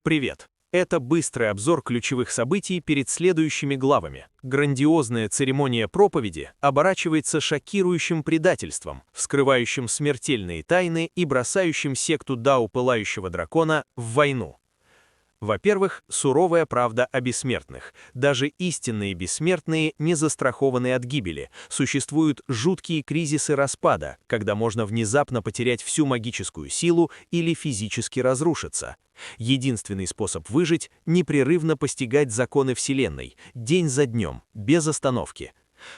Привет! Это быстрый обзор ключевых событий перед следующими главами. Грандиозная церемония проповеди оборачивается шокирующим предательством, вскрывающим смертельные тайны и бросающим секту Дао Пылающего Дракона в войну. Во-первых, суровая правда о бессмертных. Даже истинные бессмертные не застрахованы от гибели. Существуют жуткие кризисы распада, когда можно внезапно потерять всю магическую силу или физически разрушиться. Единственный способ выжить – непрерывно постигать законы Вселенной, день за днем, без остановки.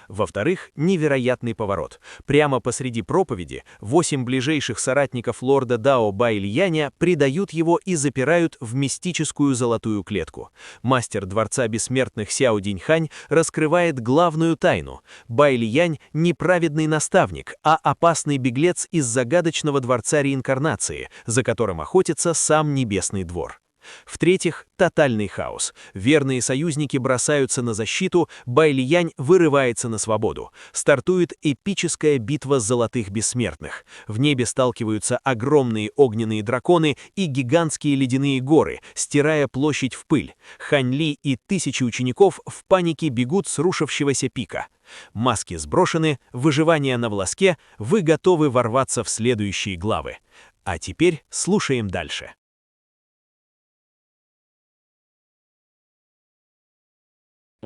Во-вторых, невероятный поворот. Прямо посреди проповеди 8 ближайших соратников лорда Дао Баильяня предают его и запирают в мистическую золотую клетку. Мастер Дворца Бессмертных Сяо Диньхань раскрывает главную тайну. Баильянь не праведный наставник, а опасный беглец из загадочного Дворца Реинкарнации, за которым охотится сам Небесный Двор. В-третьих, тотальный хаос. Верные союзники бросаются на защиту, Баильянь вырывается на свободу. Стартует эпическая битва золотых бессмертных. В небе сталкиваются огромные огненные драконы и гигантские ледяные горы, стирая площадь в пыль. Хань Ли и тысячи учеников в панике бегут с рушившегося пика. Маски сброшены, выживание на волоске, вы готовы ворваться в следующие главы. А теперь слушаем дальше.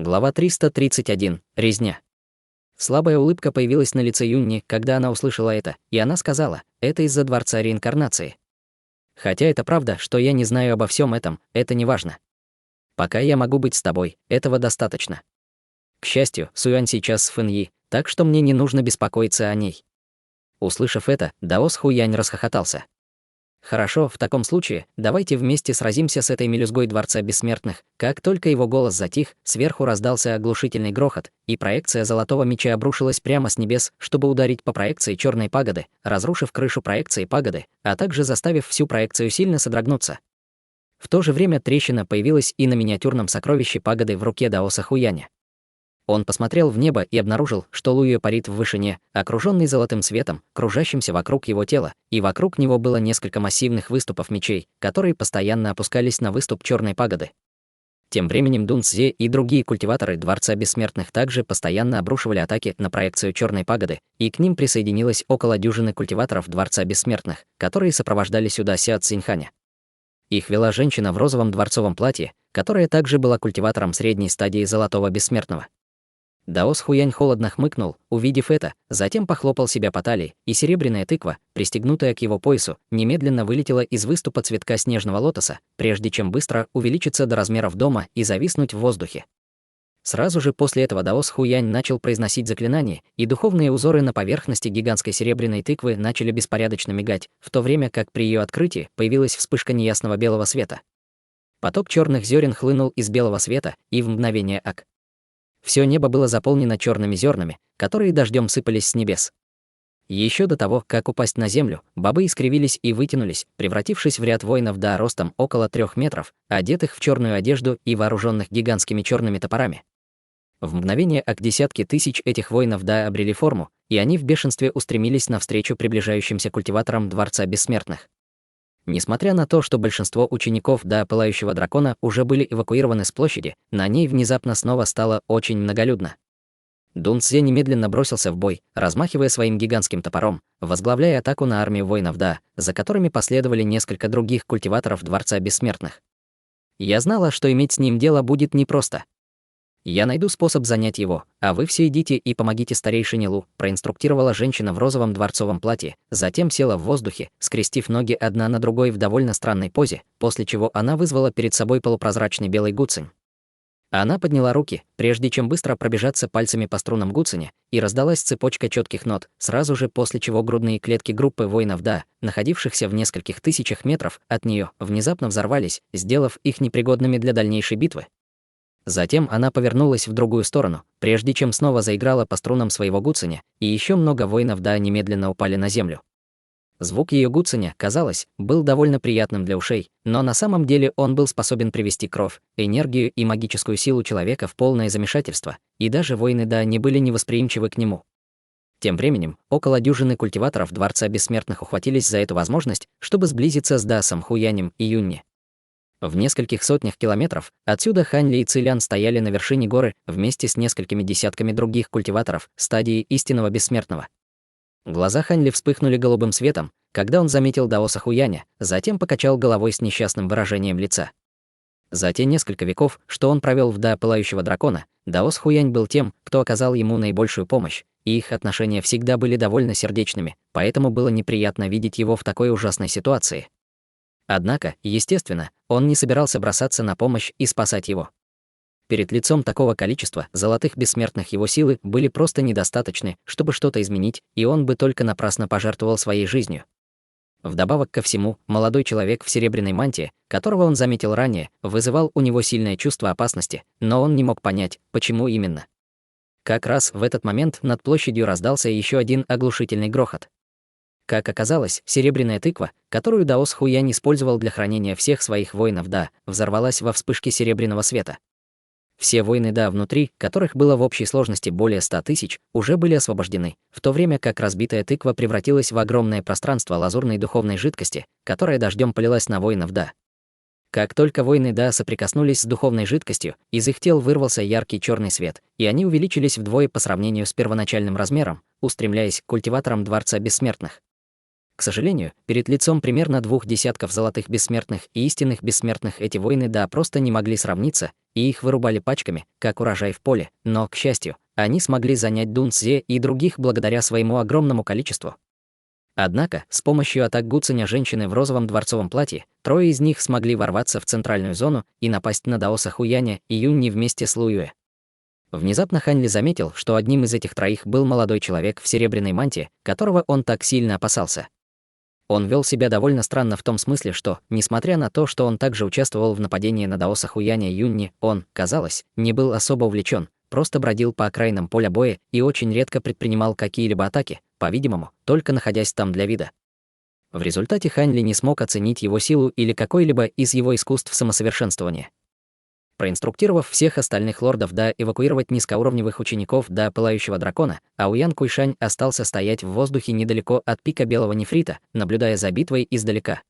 Глава 331. Резня. Слабая улыбка появилась на лице Юнни, когда она услышала это, и она сказала, это из-за Дворца Реинкарнации. Хотя это правда, что я не знаю обо всем этом, это не важно. Пока я могу быть с тобой, этого достаточно. К счастью, Суюань сейчас с Фэньи, так что мне не нужно беспокоиться о ней. Услышав это, Дао Схуянь расхохотался. Хорошо, в таком случае, давайте вместе сразимся с этой мелюзгой Дворца Бессмертных. Как только его голос затих, сверху раздался оглушительный грохот, и проекция Золотого Меча обрушилась прямо с небес, чтобы ударить по проекции Черной Пагоды, разрушив крышу проекции Пагоды, а также заставив всю проекцию сильно содрогнуться. В то же время трещина появилась и на миниатюрном сокровище Пагоды в руке Дао Схуяня. Он посмотрел в небо и обнаружил, что Луя парит в вышине, окруженный золотым светом, кружащимся вокруг его тела, и вокруг него было несколько массивных выступов мечей, которые постоянно опускались на выступ Черной Пагоды. Тем временем Дун Цзе и другие культиваторы Дворца Бессмертных также постоянно обрушивали атаки на проекцию Черной Пагоды, и к ним присоединилось около дюжины культиваторов Дворца Бессмертных, которые сопровождали сюда Сяо Цзиньханя. Их вела женщина в розовом дворцовом платье, которая также была культиватором средней стадии Золотого Бессмертного. Дао Схуянь холодно хмыкнул, увидев это, затем похлопал себя по талии, и серебряная тыква, пристегнутая к его поясу, немедленно вылетела из выступа цветка снежного лотоса, прежде чем быстро увеличиться до размеров дома и зависнуть в воздухе. Сразу же после этого Дао Схуянь начал произносить заклинание, и духовные узоры на поверхности гигантской серебряной тыквы начали беспорядочно мигать, в то время как при ее открытии появилась вспышка неясного белого света. Поток черных зерен хлынул из белого света, и в мгновение ока все небо было заполнено черными зернами, которые дождем сыпались с небес. Еще до того, как упасть на землю, бобы искривились и вытянулись, превратившись в ряд воинов да ростом около 3 метров, одетых в черную одежду и вооруженных гигантскими черными топорами. В мгновение ока десятки тысяч этих воинов да обрели форму, и они в бешенстве устремились навстречу приближающимся культиваторам Дворца Бессмертных. Несмотря на то, что большинство учеников до Пылающего Дракона уже были эвакуированы с площади, на ней внезапно снова стало очень многолюдно. Дун Цзе немедленно бросился в бой, размахивая своим гигантским топором, возглавляя атаку на армию воинов Да, за которыми последовали несколько других культиваторов Дворца Бессмертных. Я знала, что иметь с ним дело будет непросто. «Я найду способ занять его, а вы все идите и помогите старейшине Лу», проинструктировала женщина в розовом дворцовом платье, затем села в воздухе, скрестив ноги одна на другой в довольно странной позе, после чего она вызвала перед собой полупрозрачный белый гуцинь. Она подняла руки, прежде чем быстро пробежаться пальцами по струнам гуциня, и раздалась цепочка четких нот, сразу же после чего грудные клетки группы воинов Да, находившихся в нескольких тысячах метров от нее, внезапно взорвались, сделав их непригодными для дальнейшей битвы. Затем она повернулась в другую сторону, прежде чем снова заиграла по струнам своего гуциня, и еще много воинов Да немедленно упали на землю. Звук ее гуциня, казалось, был довольно приятным для ушей, но на самом деле он был способен привести кровь, энергию и магическую силу человека в полное замешательство, и даже воины Да не были невосприимчивы к нему. Тем временем, около дюжины культиваторов Дворца Бессмертных ухватились за эту возможность, чтобы сблизиться с Да Самхуянем и Юнни. В нескольких сотнях километров отсюда Хань Ли и Цилян стояли на вершине горы вместе с несколькими десятками других культиваторов стадии истинного бессмертного. Глаза Хань Ли вспыхнули голубым светом, когда он заметил Даоса Хуяня, затем покачал головой с несчастным выражением лица. За те несколько веков, что он провел в Да Пылающего Дракона, Даос Хуянь был тем, кто оказал ему наибольшую помощь, и их отношения всегда были довольно сердечными, поэтому было неприятно видеть его в такой ужасной ситуации. Однако, естественно, он не собирался бросаться на помощь и спасать его. Перед лицом такого количества золотых бессмертных его силы были просто недостаточны, чтобы что-то изменить, и он бы только напрасно пожертвовал своей жизнью. Вдобавок ко всему, молодой человек в серебряной мантии, которого он заметил ранее, вызывал у него сильное чувство опасности, но он не мог понять, почему именно. Как раз в этот момент над площадью раздался еще один оглушительный грохот. Как оказалось, серебряная тыква, которую Даос Хуянь использовал для хранения всех своих воинов Да, взорвалась во вспышке серебряного света. Все воины Да внутри, которых было в общей сложности более 100 тысяч, уже были освобождены, в то время как разбитая тыква превратилась в огромное пространство лазурной духовной жидкости, которая дождем полилась на воинов Да. Как только воины Да соприкоснулись с духовной жидкостью, из их тел вырвался яркий черный свет, и они увеличились вдвое по сравнению с первоначальным размером, устремляясь к культиваторам Дворца Бессмертных. К сожалению, перед лицом примерно 2 десятков золотых бессмертных и истинных бессмертных эти воины Да просто не могли сравниться, и их вырубали пачками, как урожай в поле, но, к счастью, они смогли занять Дунцзе и других благодаря своему огромному количеству. Однако, с помощью атак Гуценя женщины в розовом дворцовом платье, 3 из них смогли ворваться в центральную зону и напасть на Даоса Хуяня и Юнни вместе с Луюэ. Внезапно Хань Ли заметил, что одним из этих 3 был молодой человек в серебряной мантии, которого он так сильно опасался. Он вел себя довольно странно в том смысле, что, несмотря на то, что он также участвовал в нападении на Даоса Хуяня и Юнни, он, казалось, не был особо увлечен, просто бродил по окраинам поля боя и очень редко предпринимал какие-либо атаки, по-видимому, только находясь там для вида. В результате Хань Ли не смог оценить его силу или какой-либо из его искусств самосовершенствования. Проинструктировав всех остальных лордов Да эвакуировать низкоуровневых учеников до Пылающего Дракона, Аоян Куйшань остался стоять в воздухе недалеко от пика Белого Нефрита, наблюдая за битвой издалека.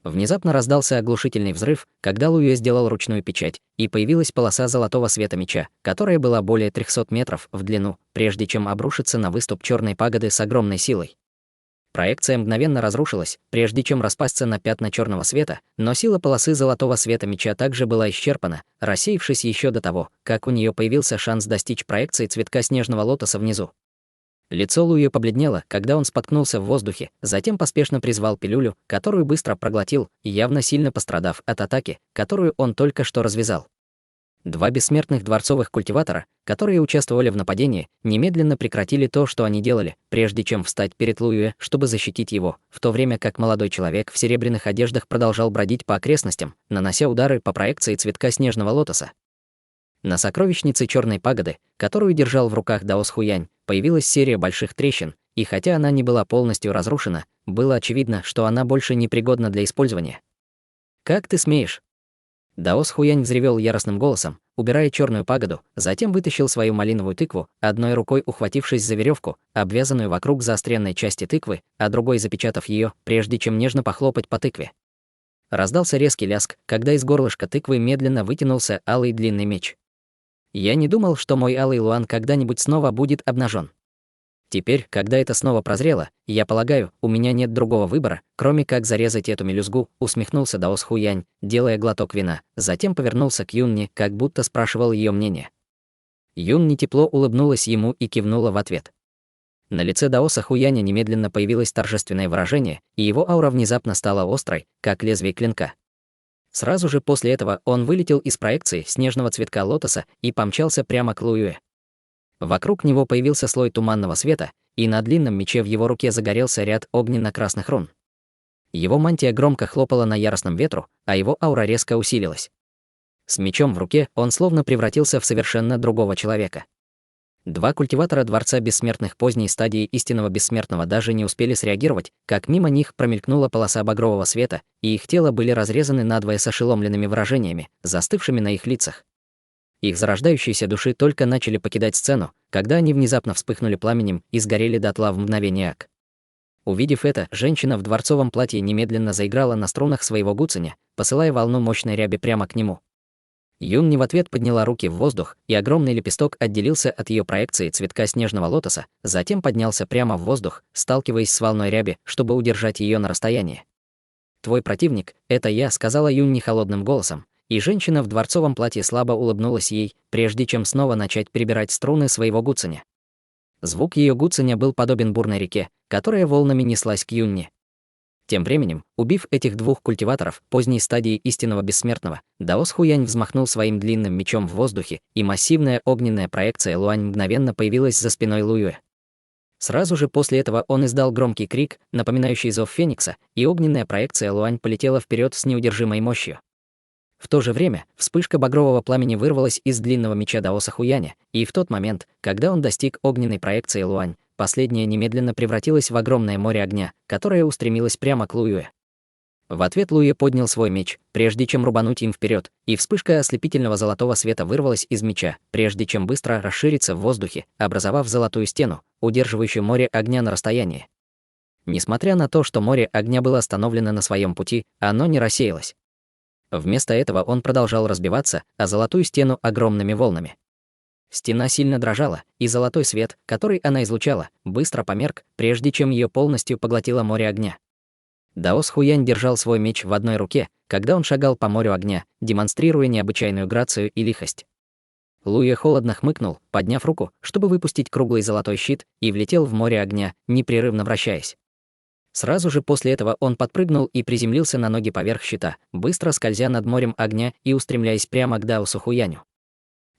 Внезапно раздался оглушительный взрыв, когда Луюэ сделал ручную печать, и появилась полоса золотого света меча, которая была более 300 метров в длину, прежде чем обрушиться на выступ черной пагоды с огромной силой. Проекция мгновенно разрушилась, прежде чем распасться на пятна черного света, но сила полосы золотого света меча также была исчерпана, рассеявшись еще до того, как у нее появился шанс достичь проекции цветка снежного лотоса внизу. Лицо Луи побледнело, когда он споткнулся в воздухе, затем поспешно призвал пилюлю, которую быстро проглотил, явно сильно пострадав от атаки, которую он только что развязал. 2 бессмертных дворцовых культиватора, которые участвовали в нападении, немедленно прекратили то, что они делали, прежде чем встать перед Луюэ, чтобы защитить его, в то время как молодой человек в серебряных одеждах продолжал бродить по окрестностям, нанося удары по проекции цветка снежного лотоса. На сокровищнице черной пагоды, которую держал в руках Даос Хуянь, появилась серия больших трещин, и хотя она не была полностью разрушена, было очевидно, что она больше не пригодна для использования. «Как ты смеешь?» Даос Хуянь взревел яростным голосом, убирая черную пагоду, затем вытащил свою малиновую тыкву, одной рукой ухватившись за веревку, обвязанную вокруг заостренной части тыквы, а другой запечатав ее, прежде чем нежно похлопать по тыкве. Раздался резкий лязг, когда из горлышка тыквы медленно вытянулся алый длинный меч. Я не думал, что мой алый луан когда-нибудь снова будет обнажен. Теперь, когда это снова прозрело, я полагаю, у меня нет другого выбора, кроме как зарезать эту мелюзгу, усмехнулся Даос Хуянь, делая глоток вина, затем повернулся к Юнни, как будто спрашивал ее мнение. Юнни тепло улыбнулась ему и кивнула в ответ. На лице Даоса Хуяня немедленно появилось торжественное выражение, и его аура внезапно стала острой, как лезвие клинка. Сразу же после этого он вылетел из проекции снежного цветка лотоса и помчался прямо к Луюэ. Вокруг него появился слой туманного света, и на длинном мече в его руке загорелся ряд огненно-красных рун. Его мантия громко хлопала на яростном ветру, а его аура резко усилилась. С мечом в руке он словно превратился в совершенно другого человека. 2 культиватора Дворца Бессмертных поздней стадии истинного бессмертного даже не успели среагировать, как мимо них промелькнула полоса багрового света, и их тела были разрезаны надвое с ошеломленными выражениями, застывшими на их лицах. Их зарождающиеся души только начали покидать сцену, когда они внезапно вспыхнули пламенем и сгорели дотла в мгновение ока. Увидев это, женщина в дворцовом платье немедленно заиграла на струнах своего гуцаня, посылая волну мощной ряби прямо к нему. Юнни в ответ подняла руки в воздух, и огромный лепесток отделился от ее проекции цветка снежного лотоса, затем поднялся прямо в воздух, сталкиваясь с волной ряби, чтобы удержать ее на расстоянии. «Твой противник — это я», — сказала Юнни холодным голосом, и женщина в дворцовом платье слабо улыбнулась ей, прежде чем снова начать перебирать струны своего гуцаня. Звук ее гуцаня был подобен бурной реке, которая волнами неслась к Юнни. Тем временем, убив этих двух культиваторов поздней стадии истинного бессмертного, Даос Хуянь взмахнул своим длинным мечом в воздухе, и массивная огненная проекция Луань мгновенно появилась за спиной Луюэ. Сразу же после этого он издал громкий крик, напоминающий зов Феникса, и огненная проекция Луань полетела вперед с неудержимой мощью. В то же время вспышка багрового пламени вырвалась из длинного меча Даоса Хуяня, и в тот момент, когда он достиг огненной проекции Луань, последняя немедленно превратилась в огромное море огня, которое устремилось прямо к Луюэ. В ответ Луюэ поднял свой меч, прежде чем рубануть им вперед, и вспышка ослепительного золотого света вырвалась из меча, прежде чем быстро расшириться в воздухе, образовав золотую стену, удерживающую море огня на расстоянии. Несмотря на то, что море огня было остановлено на своем пути, оно не рассеялось. Вместо этого он продолжал разбиваться о золотую стену огромными волнами. Стена сильно дрожала, и золотой свет, который она излучала, быстро померк, прежде чем ее полностью поглотило море огня. Даос Хуянь держал свой меч в одной руке, когда он шагал по морю огня, демонстрируя необычайную грацию и лихость. Луюэ холодно хмыкнул, подняв руку, чтобы выпустить круглый золотой щит, и влетел в море огня, непрерывно вращаясь. Сразу же после этого он подпрыгнул и приземлился на ноги поверх щита, быстро скользя над морем огня и устремляясь прямо к Даосу Хуяню.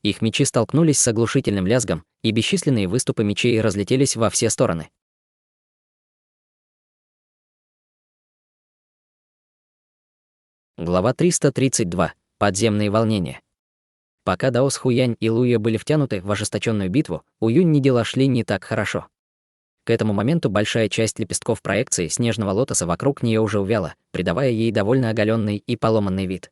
Их мечи столкнулись с оглушительным лязгом, и бесчисленные выступы мечей разлетелись во все стороны. Глава 332. Подземные волнения. Пока Даос Хуянь и Луюэ были втянуты в ожесточенную битву, у Юнни дела шли не так хорошо. К этому моменту большая часть лепестков проекции снежного лотоса вокруг нее уже увяла, придавая ей довольно оголенный и поломанный вид.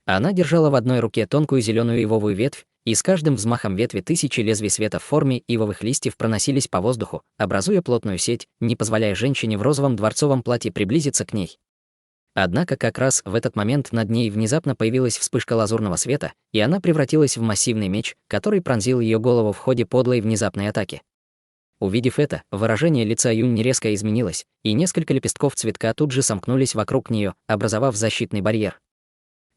Она держала в одной руке тонкую зеленую ивовую ветвь, и с каждым взмахом ветви тысячи лезвий света в форме ивовых листьев проносились по воздуху, образуя плотную сеть, не позволяя женщине в розовом дворцовом платье приблизиться к ней. Однако как раз в этот момент над ней внезапно появилась вспышка лазурного света, и она превратилась в массивный меч, который пронзил ее голову в ходе подлой внезапной атаки. Увидев это, выражение лица Юнни резко изменилось, и несколько лепестков цветка тут же сомкнулись вокруг нее, образовав защитный барьер.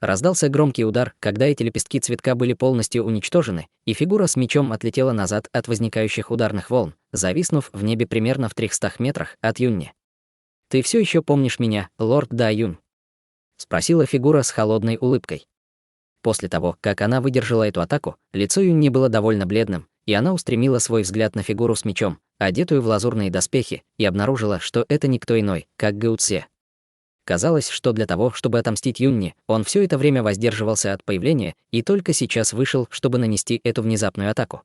Раздался громкий удар, когда эти лепестки цветка были полностью уничтожены, и фигура с мечом отлетела назад от возникающих ударных волн, зависнув в небе примерно в 300 метрах от Юнни. «Ты все еще помнишь меня, лорд Да Юнь?» — спросила фигура с холодной улыбкой. После того, как она выдержала эту атаку, лицо Юнни было довольно бледным, и она устремила свой взгляд на фигуру с мечом, одетую в лазурные доспехи, и обнаружила, что это никто иной, как Гэу Цзэ. Казалось, что для того, чтобы отомстить Юнни, он все это время воздерживался от появления и только сейчас вышел, чтобы нанести эту внезапную атаку.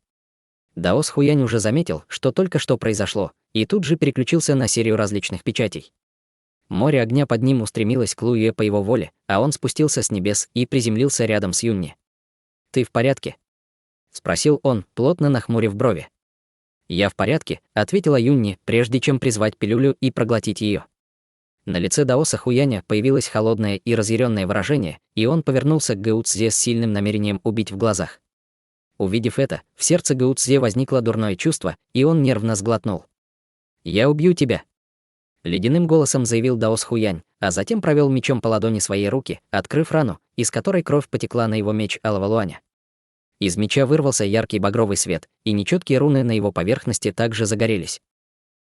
Даос Хуянь уже заметил, что только что произошло, и тут же переключился на серию различных печатей. Море огня под ним устремилось к Луюэ по его воле, а он спустился с небес и приземлился рядом с Юнни. «Ты в порядке?» — спросил он, плотно нахмурив брови. «Я в порядке», — ответила Юнни, прежде чем призвать пилюлю и проглотить ее. На лице Даоса Хуяня появилось холодное и разъяренное выражение, и он повернулся к Гэу Цзэ с сильным намерением убить в глазах. Увидев это, в сердце Гэу Цзэ возникло дурное чувство, и он нервно сглотнул. «Я убью тебя», — ледяным голосом заявил Даос Хуянь, а затем провел мечом по ладони своей руки, открыв рану, из которой кровь потекла на его меч Алого Луаня. Из меча вырвался яркий багровый свет, и нечеткие руны на его поверхности также загорелись.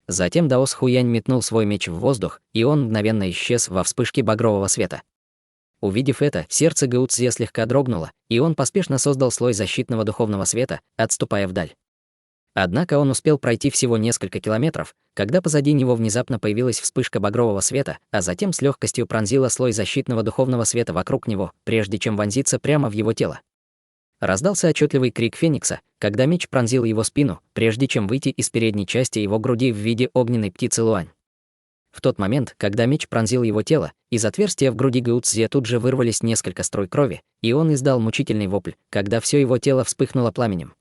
Затем Даос Хуянь метнул свой меч в воздух, и он мгновенно исчез во вспышке багрового света. Увидев это, сердце Гэу Цзэ слегка дрогнуло, и он поспешно создал слой защитного духовного света, отступая вдаль. Однако он успел пройти всего несколько километров, когда позади него внезапно появилась вспышка багрового света, а затем с легкостью пронзила слой защитного духовного света вокруг него, прежде чем вонзиться прямо в его тело. Раздался отчетливый крик Феникса, когда меч пронзил его спину, прежде чем выйти из передней части его груди в виде огненной птицы Луань. В тот момент, когда меч пронзил его тело, из отверстия в груди Гэу Цзэ тут же вырвались несколько струй крови, и он издал мучительный вопль, когда все его тело вспыхнуло пламенем.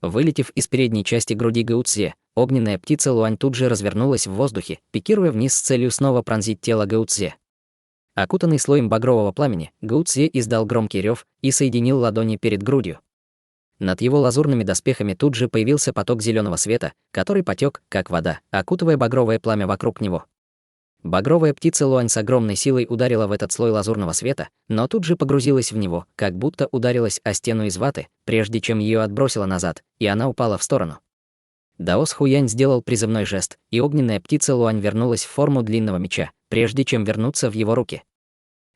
Вылетев из передней части груди Гэу Цзэ, огненная птица Луань тут же развернулась в воздухе, пикируя вниз с целью снова пронзить тело Гаоцзе. Окутанный слоем багрового пламени, Гаоцзе издал громкий рев и соединил ладони перед грудью. Над его лазурными доспехами тут же появился поток зеленого света, который потек, как вода, окутывая багровое пламя вокруг него. Багровая птица Луань с огромной силой ударила в этот слой лазурного света, но тут же погрузилась в него, как будто ударилась о стену из ваты, прежде чем ее отбросило назад, и она упала в сторону. Даос Хуянь сделал призывной жест, и огненная птица Луань вернулась в форму длинного меча, прежде чем вернуться в его руки.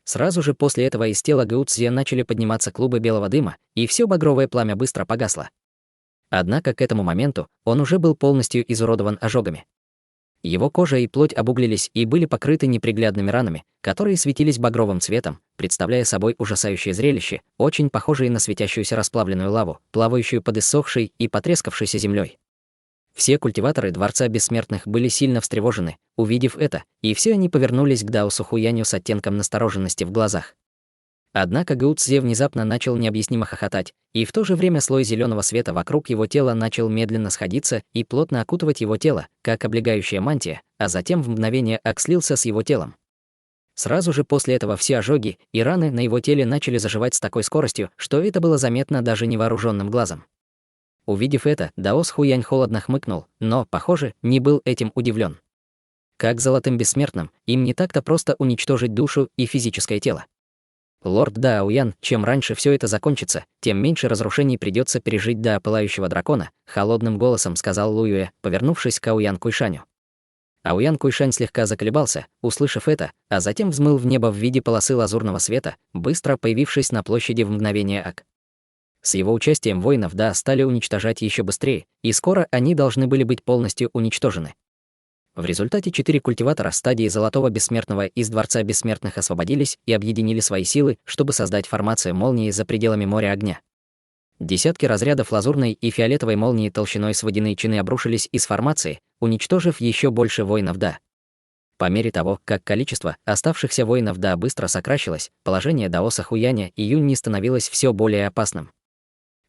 Сразу же после этого из тела Гаоцзе начали подниматься клубы белого дыма, и все багровое пламя быстро погасло. Однако к этому моменту он уже был полностью изуродован ожогами. Его кожа и плоть обуглились и были покрыты неприглядными ранами, которые светились багровым цветом, представляя собой ужасающее зрелище, очень похожее на светящуюся расплавленную лаву, плавающую под иссохшей и потрескавшейся землей. Все культиваторы Дворца Бессмертных были сильно встревожены, увидев это, и все они повернулись к Даосу Хуяню с оттенком настороженности в глазах. Однако Гаоцзе внезапно начал необъяснимо хохотать, и в то же время слой зеленого света вокруг его тела начал медленно сходиться и плотно окутывать его тело, как облегающая мантия, а затем в мгновение слился с его телом. Сразу же после этого все ожоги и раны на его теле начали заживать с такой скоростью, что это было заметно даже невооруженным глазом. Увидев это, Даос Хуянь холодно хмыкнул, но, похоже, не был этим удивлен. Как золотым бессмертным, им не так-то просто уничтожить душу и физическое тело. Лорд Дао Ян, чем раньше все это закончится, тем меньше разрушений придется пережить до пылающего дракона, холодным голосом сказал Луюэ, повернувшись к Ауян Куйшаню. Ауян Куйшань слегка заколебался, услышав это, а затем взмыл в небо в виде полосы лазурного света, быстро появившись на площади в мгновение ока. С его участием воинов Да стали уничтожать еще быстрее, и скоро они должны были быть полностью уничтожены. В результате 4 культиватора стадии Золотого Бессмертного из Дворца Бессмертных освободились и объединили свои силы, чтобы создать формацию молнии за пределами моря огня. Десятки разрядов лазурной и фиолетовой молнии толщиной с водяные чины обрушились из формации, уничтожив еще больше воинов Да. По мере того, как количество оставшихся воинов Да быстро сокращалось, положение Даоса Хуяня и Юньни становилось все более опасным.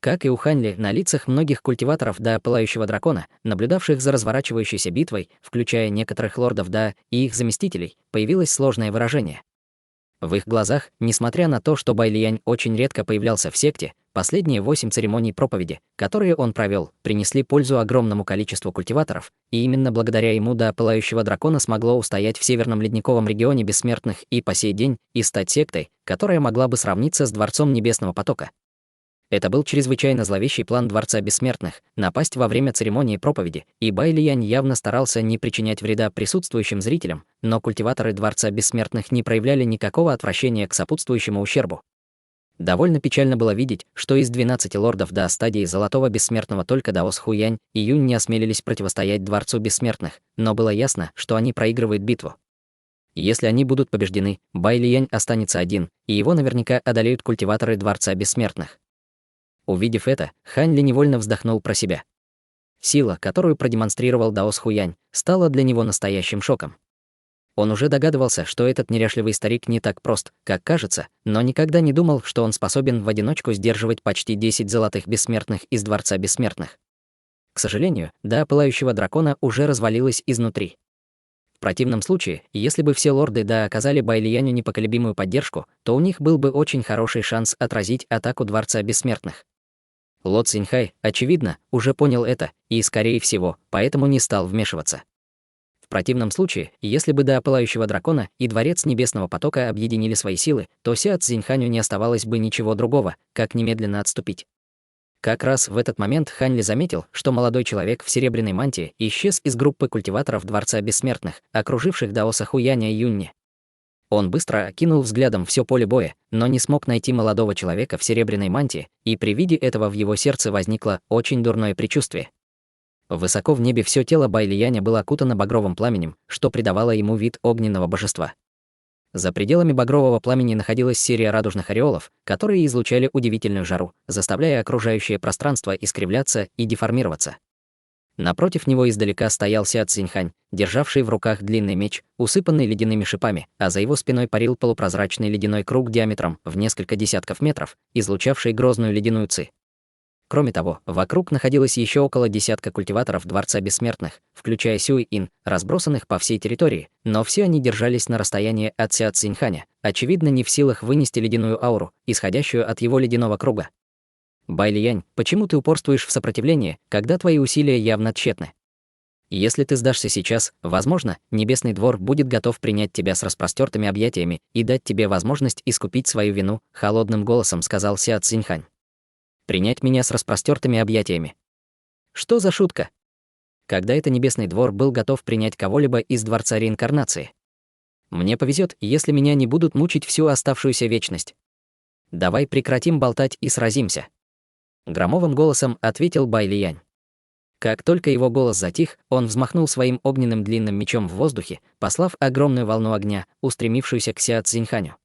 Как и у Ханьли, на лицах многих культиваторов Да Пылающего Дракона, наблюдавших за разворачивающейся битвой, включая некоторых лордов Да и их заместителей, появилось сложное выражение. В их глазах, несмотря на то, что Байлиянь очень редко появлялся в секте, последние 8 церемоний проповеди, которые он провел, принесли пользу огромному количеству культиваторов, и именно благодаря ему Да Пылающего Дракона смогло устоять в Северном Ледниковом регионе Бессмертных и по сей день и стать сектой, которая могла бы сравниться с Дворцом Небесного Потока. Это был чрезвычайно зловещий план Дворца Бессмертных — напасть во время церемонии проповеди, и Байлиянь явно старался не причинять вреда присутствующим зрителям, но культиваторы Дворца Бессмертных не проявляли никакого отвращения к сопутствующему ущербу. Довольно печально было видеть, что из 12 лордов до стадии Золотого Бессмертного только Даос Хуянь и Юнь не осмелились противостоять Дворцу Бессмертных, но было ясно, что они проигрывают битву. Если они будут побеждены, Байлиянь останется один, и его наверняка одолеют культиваторы Дворца Бессмертных. Увидев это, Хань Ли невольно вздохнул про себя. Сила, которую продемонстрировал Даос Хуянь, стала для него настоящим шоком. Он уже догадывался, что этот неряшливый старик не так прост, как кажется, но никогда не думал, что он способен в одиночку сдерживать почти 10 золотых бессмертных из Дворца Бессмертных. К сожалению, Да Пылающего Дракона уже развалилась изнутри. В противном случае, если бы все лорды Да оказали Байлияню непоколебимую поддержку, то у них был бы очень хороший шанс отразить атаку Дворца Бессмертных. Ло Циньхай, очевидно, уже понял это и, скорее всего, поэтому не стал вмешиваться. В противном случае, если бы до Пылающего Дракона и Дворец Небесного Потока объединили свои силы, то Сяо Цзиньханю не оставалось бы ничего другого, как немедленно отступить. Как раз в этот момент Хань Ли заметил, что молодой человек в серебряной мантии исчез из группы культиваторов Дворца Бессмертных, окруживших Даоса Хуяня и Юньни. Он быстро окинул взглядом все поле боя, но не смог найти молодого человека в серебряной мантии, и при виде этого в его сердце возникло очень дурное предчувствие. Высоко в небе все тело Байлияня было окутано багровым пламенем, что придавало ему вид огненного божества. За пределами багрового пламени находилась серия радужных ореолов, которые излучали удивительную жару, заставляя окружающее пространство искривляться и деформироваться. Напротив него издалека стоял Сяо Цзиньхань, державший в руках длинный меч, усыпанный ледяными шипами, а за его спиной парил полупрозрачный ледяной круг диаметром в несколько десятков метров, излучавший грозную ледяную ци. Кроме того, вокруг находилось еще около десятка культиваторов Дворца Бессмертных, включая Сюй-Ин, разбросанных по всей территории, но все они держались на расстоянии от Ся Цзиньханя, очевидно, не в силах вынести ледяную ауру, исходящую от его ледяного круга. Бай Лиянь, почему ты упорствуешь в сопротивлении, когда твои усилия явно тщетны? Если ты сдашься сейчас, возможно, Небесный двор будет готов принять тебя с распростертыми объятиями и дать тебе возможность искупить свою вину, холодным голосом сказал Ся Цзиньхань. Принять меня с распростертыми объятиями. Что за шутка? Когда это Небесный двор был готов принять кого-либо из Дворца Реинкарнации? Мне повезет, если меня не будут мучить всю оставшуюся вечность. Давай прекратим болтать и сразимся. Громовым голосом ответил Бай Лиянь. Как только его голос затих, он взмахнул своим огненным длинным мечом в воздухе, послав огромную волну огня, устремившуюся к Ся Цзиньханю.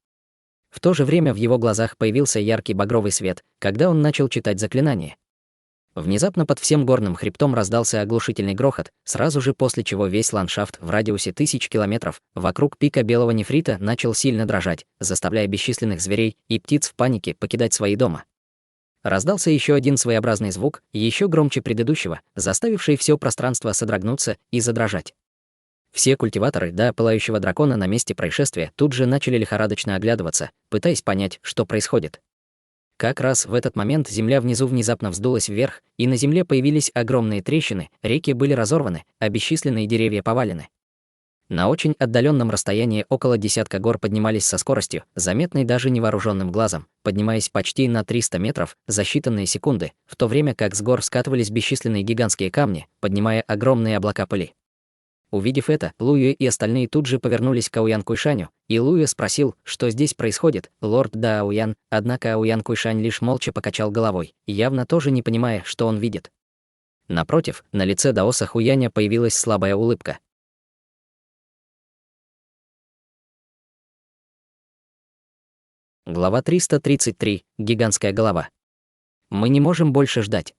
В то же время в его глазах появился яркий багровый свет, когда он начал читать заклинание. Внезапно под всем горным хребтом раздался оглушительный грохот, сразу же после чего весь ландшафт в радиусе 1000 километров вокруг пика белого нефрита начал сильно дрожать, заставляя бесчисленных зверей и птиц в панике покидать свои дома. Раздался еще один своеобразный звук, еще громче предыдущего, заставивший все пространство содрогнуться и задрожать. Все культиваторы до пылающего дракона на месте происшествия тут же начали лихорадочно оглядываться, пытаясь понять, что происходит. Как раз в этот момент земля внизу внезапно вздулась вверх, и на земле появились огромные трещины, реки были разорваны, а бесчисленные деревья повалены. На очень отдаленном расстоянии около десятка гор поднимались со скоростью, заметной даже невооруженным глазом, поднимаясь почти на 300 метров за считанные секунды, в то время как с гор скатывались бесчисленные гигантские камни, поднимая огромные облака пыли. Увидев это, Луюэ и остальные тут же повернулись к Ауян Куйшаню, и Луюэ спросил, что здесь происходит, лорд да Ауян, однако Ауян Куйшань лишь молча покачал головой, явно тоже не понимая, что он видит. Напротив, на лице Даоса Хуяня появилась слабая улыбка. Глава 333. Гигантская голова. Мы не можем больше ждать.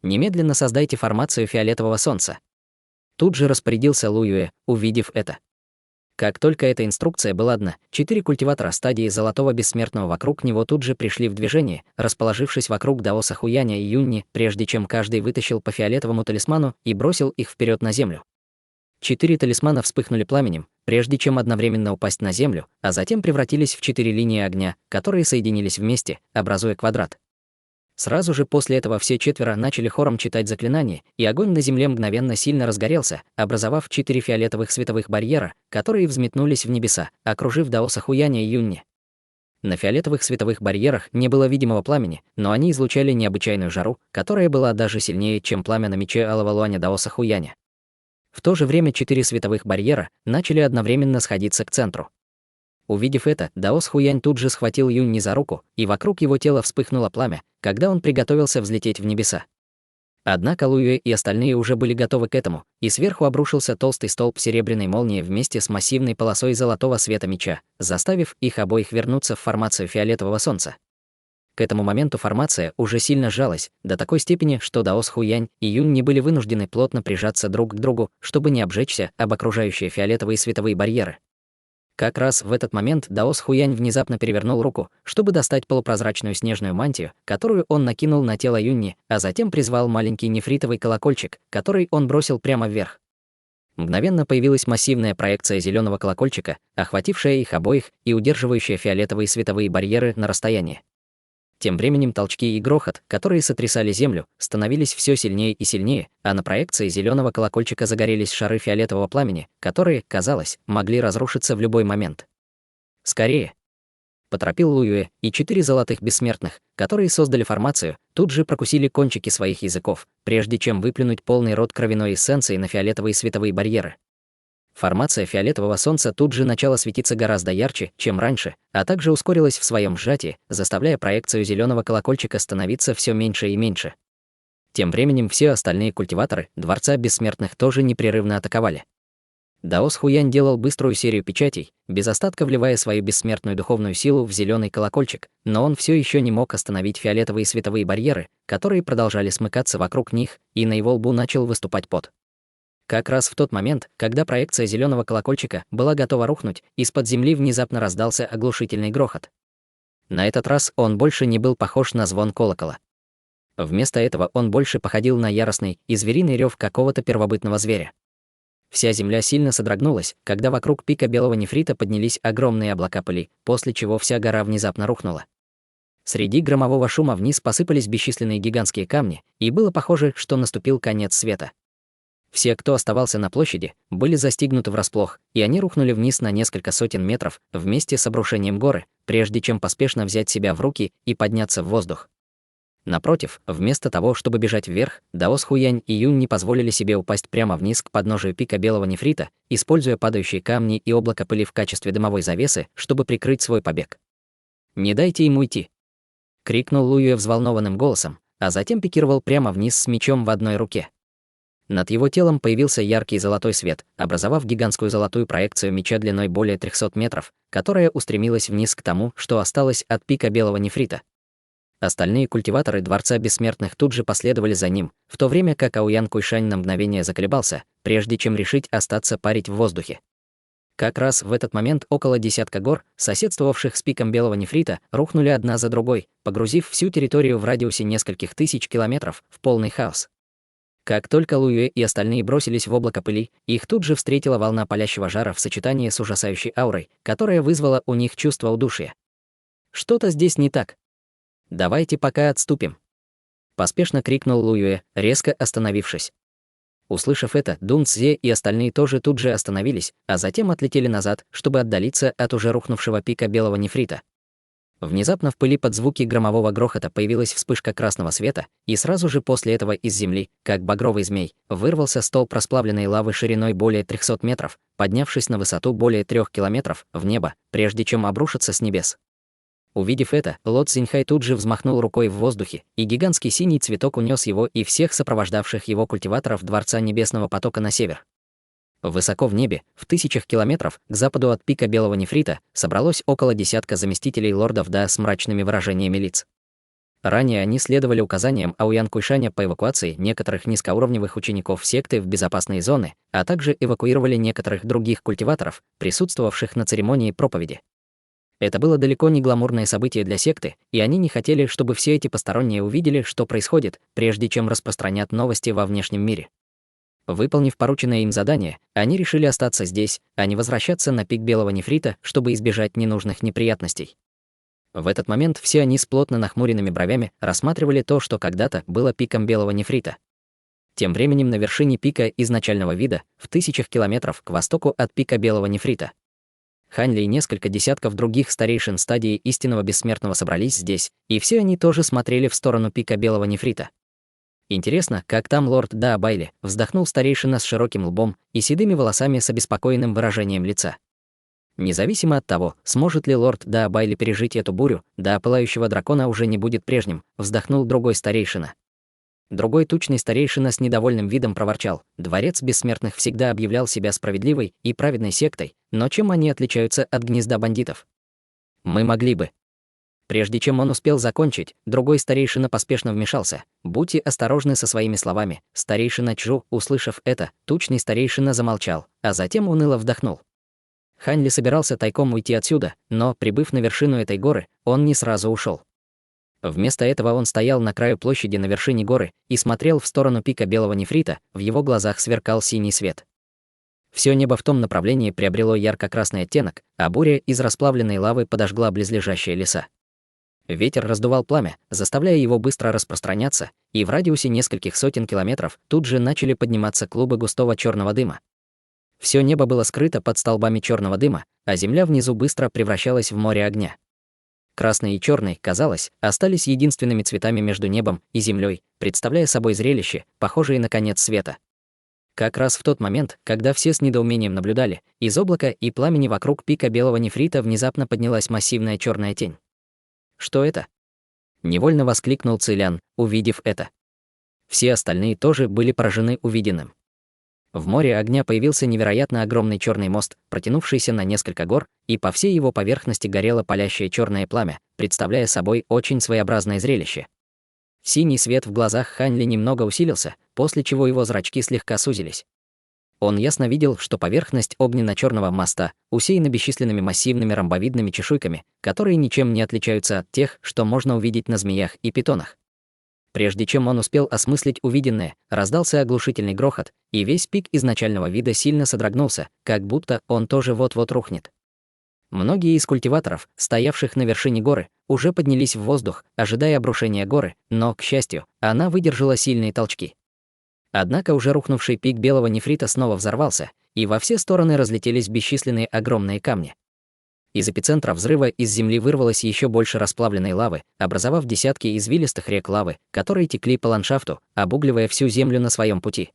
Немедленно создайте формацию фиолетового солнца. Тут же распорядился Луюэ, увидев это. Как только эта инструкция была дана, 4 культиватора стадии Золотого Бессмертного вокруг него тут же пришли в движение, расположившись вокруг Даоса Хуяня и Юнни, прежде чем каждый вытащил по фиолетовому талисману и бросил их вперед на землю. 4 талисмана вспыхнули пламенем, прежде чем одновременно упасть на землю, а затем превратились в 4 линии огня, которые соединились вместе, образуя квадрат. Сразу же после этого все 4 начали хором читать заклинание, и огонь на земле мгновенно сильно разгорелся, образовав 4 фиолетовых световых барьера, которые взметнулись в небеса, окружив Даоса Хуяня и Юнни. На фиолетовых световых барьерах не было видимого пламени, но они излучали необычайную жару, которая была даже сильнее, чем пламя на мече Алого Луаня Даоса Хуяня. В то же время 4 световых барьера начали одновременно сходиться к центру. Увидев это, Даос Хуянь тут же схватил Юнни за руку, и вокруг его тела вспыхнуло пламя, когда он приготовился взлететь в небеса. Однако Луюэ и остальные уже были готовы к этому, и сверху обрушился толстый столб серебряной молнии вместе с массивной полосой золотого света меча, заставив их обоих вернуться в формацию фиолетового солнца. К этому моменту формация уже сильно сжалась, до такой степени, что Даос Хуянь и Юнни были вынуждены плотно прижаться друг к другу, чтобы не обжечься об окружающие фиолетовые световые барьеры. Как раз в этот момент Даос Хуянь внезапно перевернул руку, чтобы достать полупрозрачную снежную мантию, которую он накинул на тело Юнни, а затем призвал маленький нефритовый колокольчик, который он бросил прямо вверх. Мгновенно появилась массивная проекция зеленого колокольчика, охватившая их обоих и удерживающая фиолетовые световые барьеры на расстоянии. Тем временем толчки и грохот, которые сотрясали землю, становились все сильнее и сильнее, а на проекции зеленого колокольчика загорелись шары фиолетового пламени, которые, казалось, могли разрушиться в любой момент. «Скорее!» — поторопил Луюэ, и 4 золотых бессмертных, которые создали формацию, тут же прокусили кончики своих языков, прежде чем выплюнуть полный рот кровяной эссенции на фиолетовые световые барьеры. Формация фиолетового солнца тут же начала светиться гораздо ярче, чем раньше, а также ускорилась в своем сжатии, заставляя проекцию зеленого колокольчика становиться все меньше и меньше. Тем временем все остальные культиваторы Дворца Бессмертных тоже непрерывно атаковали. Даос Хуянь делал быструю серию печатей, без остатка вливая свою бессмертную духовную силу в зеленый колокольчик, но он все еще не мог остановить фиолетовые световые барьеры, которые продолжали смыкаться вокруг них, и на его лбу начал выступать пот. Как раз в тот момент, когда проекция зеленого колокольчика была готова рухнуть, из-под земли внезапно раздался оглушительный грохот. На этот раз он больше не был похож на звон колокола. Вместо этого он больше походил на яростный и звериный рев какого-то первобытного зверя. Вся земля сильно содрогнулась, когда вокруг пика белого нефрита поднялись огромные облака пыли, после чего вся гора внезапно рухнула. Среди громового шума вниз посыпались бесчисленные гигантские камни, и было похоже, что наступил конец света. Все, кто оставался на площади, были застигнуты врасплох, и они рухнули вниз на несколько сотен метров вместе с обрушением горы, прежде чем поспешно взять себя в руки и подняться в воздух. Напротив, вместо того, чтобы бежать вверх, Даос Хуянь и Юнь не позволили себе упасть прямо вниз к подножию пика белого нефрита, используя падающие камни и облако пыли в качестве дымовой завесы, чтобы прикрыть свой побег. «Не дайте им уйти!» — крикнул Луюэ взволнованным голосом, а затем пикировал прямо вниз с мечом в одной руке. Над его телом появился яркий золотой свет, образовав гигантскую золотую проекцию меча длиной более 300 метров, которая устремилась вниз к тому, что осталось от пика белого нефрита. Остальные культиваторы Дворца Бессмертных тут же последовали за ним, в то время как Аоян Куйшань на мгновение заколебался, прежде чем решить остаться парить в воздухе. Как раз в этот момент около десятка гор, соседствовавших с пиком белого нефрита, рухнули одна за другой, погрузив всю территорию в радиусе нескольких тысяч километров в полный хаос. Как только Луюэ и остальные бросились в облако пыли, их тут же встретила волна палящего жара в сочетании с ужасающей аурой, которая вызвала у них чувство удушья. «Что-то здесь не так. Давайте пока отступим», — поспешно крикнул Луюэ, резко остановившись. Услышав это, Дун Цзэ и остальные тоже тут же остановились, а затем отлетели назад, чтобы отдалиться от уже рухнувшего пика белого нефрита. Внезапно в пыли под звуки громового грохота появилась вспышка красного света, и сразу же после этого из земли, как багровый змей, вырвался столб расплавленной лавы шириной более 300 метров, поднявшись на высоту более 3 километров в небо, прежде чем обрушиться с небес. Увидев это, Ло Цзиньхай тут же взмахнул рукой в воздухе, и гигантский синий цветок унес его и всех сопровождавших его культиваторов Дворца Небесного потока на север. Высоко в небе, в тысячах километров, к западу от пика белого нефрита, собралось около десятка заместителей лордов Да с мрачными выражениями лиц. Ранее они следовали указаниям Аоян Куйшаня по эвакуации некоторых низкоуровневых учеников секты в безопасные зоны, а также эвакуировали некоторых других культиваторов, присутствовавших на церемонии проповеди. Это было далеко не гламурное событие для секты, и они не хотели, чтобы все эти посторонние увидели, что происходит, прежде чем распространят новости во внешнем мире. Выполнив порученное им задание, они решили остаться здесь, а не возвращаться на пик белого нефрита, чтобы избежать ненужных неприятностей. В этот момент все они с плотно нахмуренными бровями рассматривали то, что когда-то было пиком белого нефрита. Тем временем на вершине пика изначального вида, в тысячах километров к востоку от пика белого нефрита, Хань Ли и несколько десятков других старейшин стадии истинного бессмертного собрались здесь, и все они тоже смотрели в сторону пика белого нефрита. «Интересно, как там лорд Да Байли?» — вздохнул старейшина с широким лбом и седыми волосами с обеспокоенным выражением лица. Независимо от того, сможет ли лорд Да Байли пережить эту бурю, до пылающего дракона уже не будет прежним, вздохнул другой старейшина. Другой тучный старейшина с недовольным видом проворчал: «Дворец Бессмертных всегда объявлял себя справедливой и праведной сектой, но чем они отличаются от гнезда бандитов? Мы могли бы». Прежде чем он успел закончить, другой старейшина поспешно вмешался: «Будьте осторожны со своими словами». Старейшина Чжу, услышав это, тучный старейшина замолчал, а затем уныло вдохнул. Хань Ли собирался тайком уйти отсюда, но, прибыв на вершину этой горы, он не сразу ушел. Вместо этого он стоял на краю площади на вершине горы и смотрел в сторону пика белого нефрита, в его глазах сверкал синий свет. Все небо в том направлении приобрело ярко-красный оттенок, а буря из расплавленной лавы подожгла близлежащие леса. Ветер раздувал пламя, заставляя его быстро распространяться, и в радиусе нескольких сотен километров тут же начали подниматься клубы густого черного дыма. Все небо было скрыто под столбами черного дыма, а земля внизу быстро превращалась в море огня. Красный и черный, казалось, остались единственными цветами между небом и землей, представляя собой зрелище, похожее на конец света. Как раз в тот момент, когда все с недоумением наблюдали, из облака и пламени вокруг пика белого нефрита внезапно поднялась массивная черная тень. «Что это?» — невольно воскликнул Цилян, увидев это. Все остальные тоже были поражены увиденным. В море огня появился невероятно огромный черный мост, протянувшийся на несколько гор, и по всей его поверхности горело палящее черное пламя, представляя собой очень своеобразное зрелище. Синий свет в глазах Хань Ли немного усилился, после чего его зрачки слегка сузились. Он ясно видел, что поверхность огненно-черного моста усеяна бесчисленными массивными ромбовидными чешуйками, которые ничем не отличаются от тех, что можно увидеть на змеях и питонах. Прежде чем он успел осмыслить увиденное, раздался оглушительный грохот, и весь пик изначального вида сильно содрогнулся, как будто он тоже вот-вот рухнет. Многие из культиваторов, стоявших на вершине горы, уже поднялись в воздух, ожидая обрушения горы, но, к счастью, она выдержала сильные толчки. Однако уже рухнувший пик белого нефрита снова взорвался, и во все стороны разлетелись бесчисленные огромные камни. Из эпицентра взрыва из земли вырвалось еще больше расплавленной лавы, образовав десятки извилистых рек лавы, которые текли по ландшафту, обугливая всю землю на своем пути.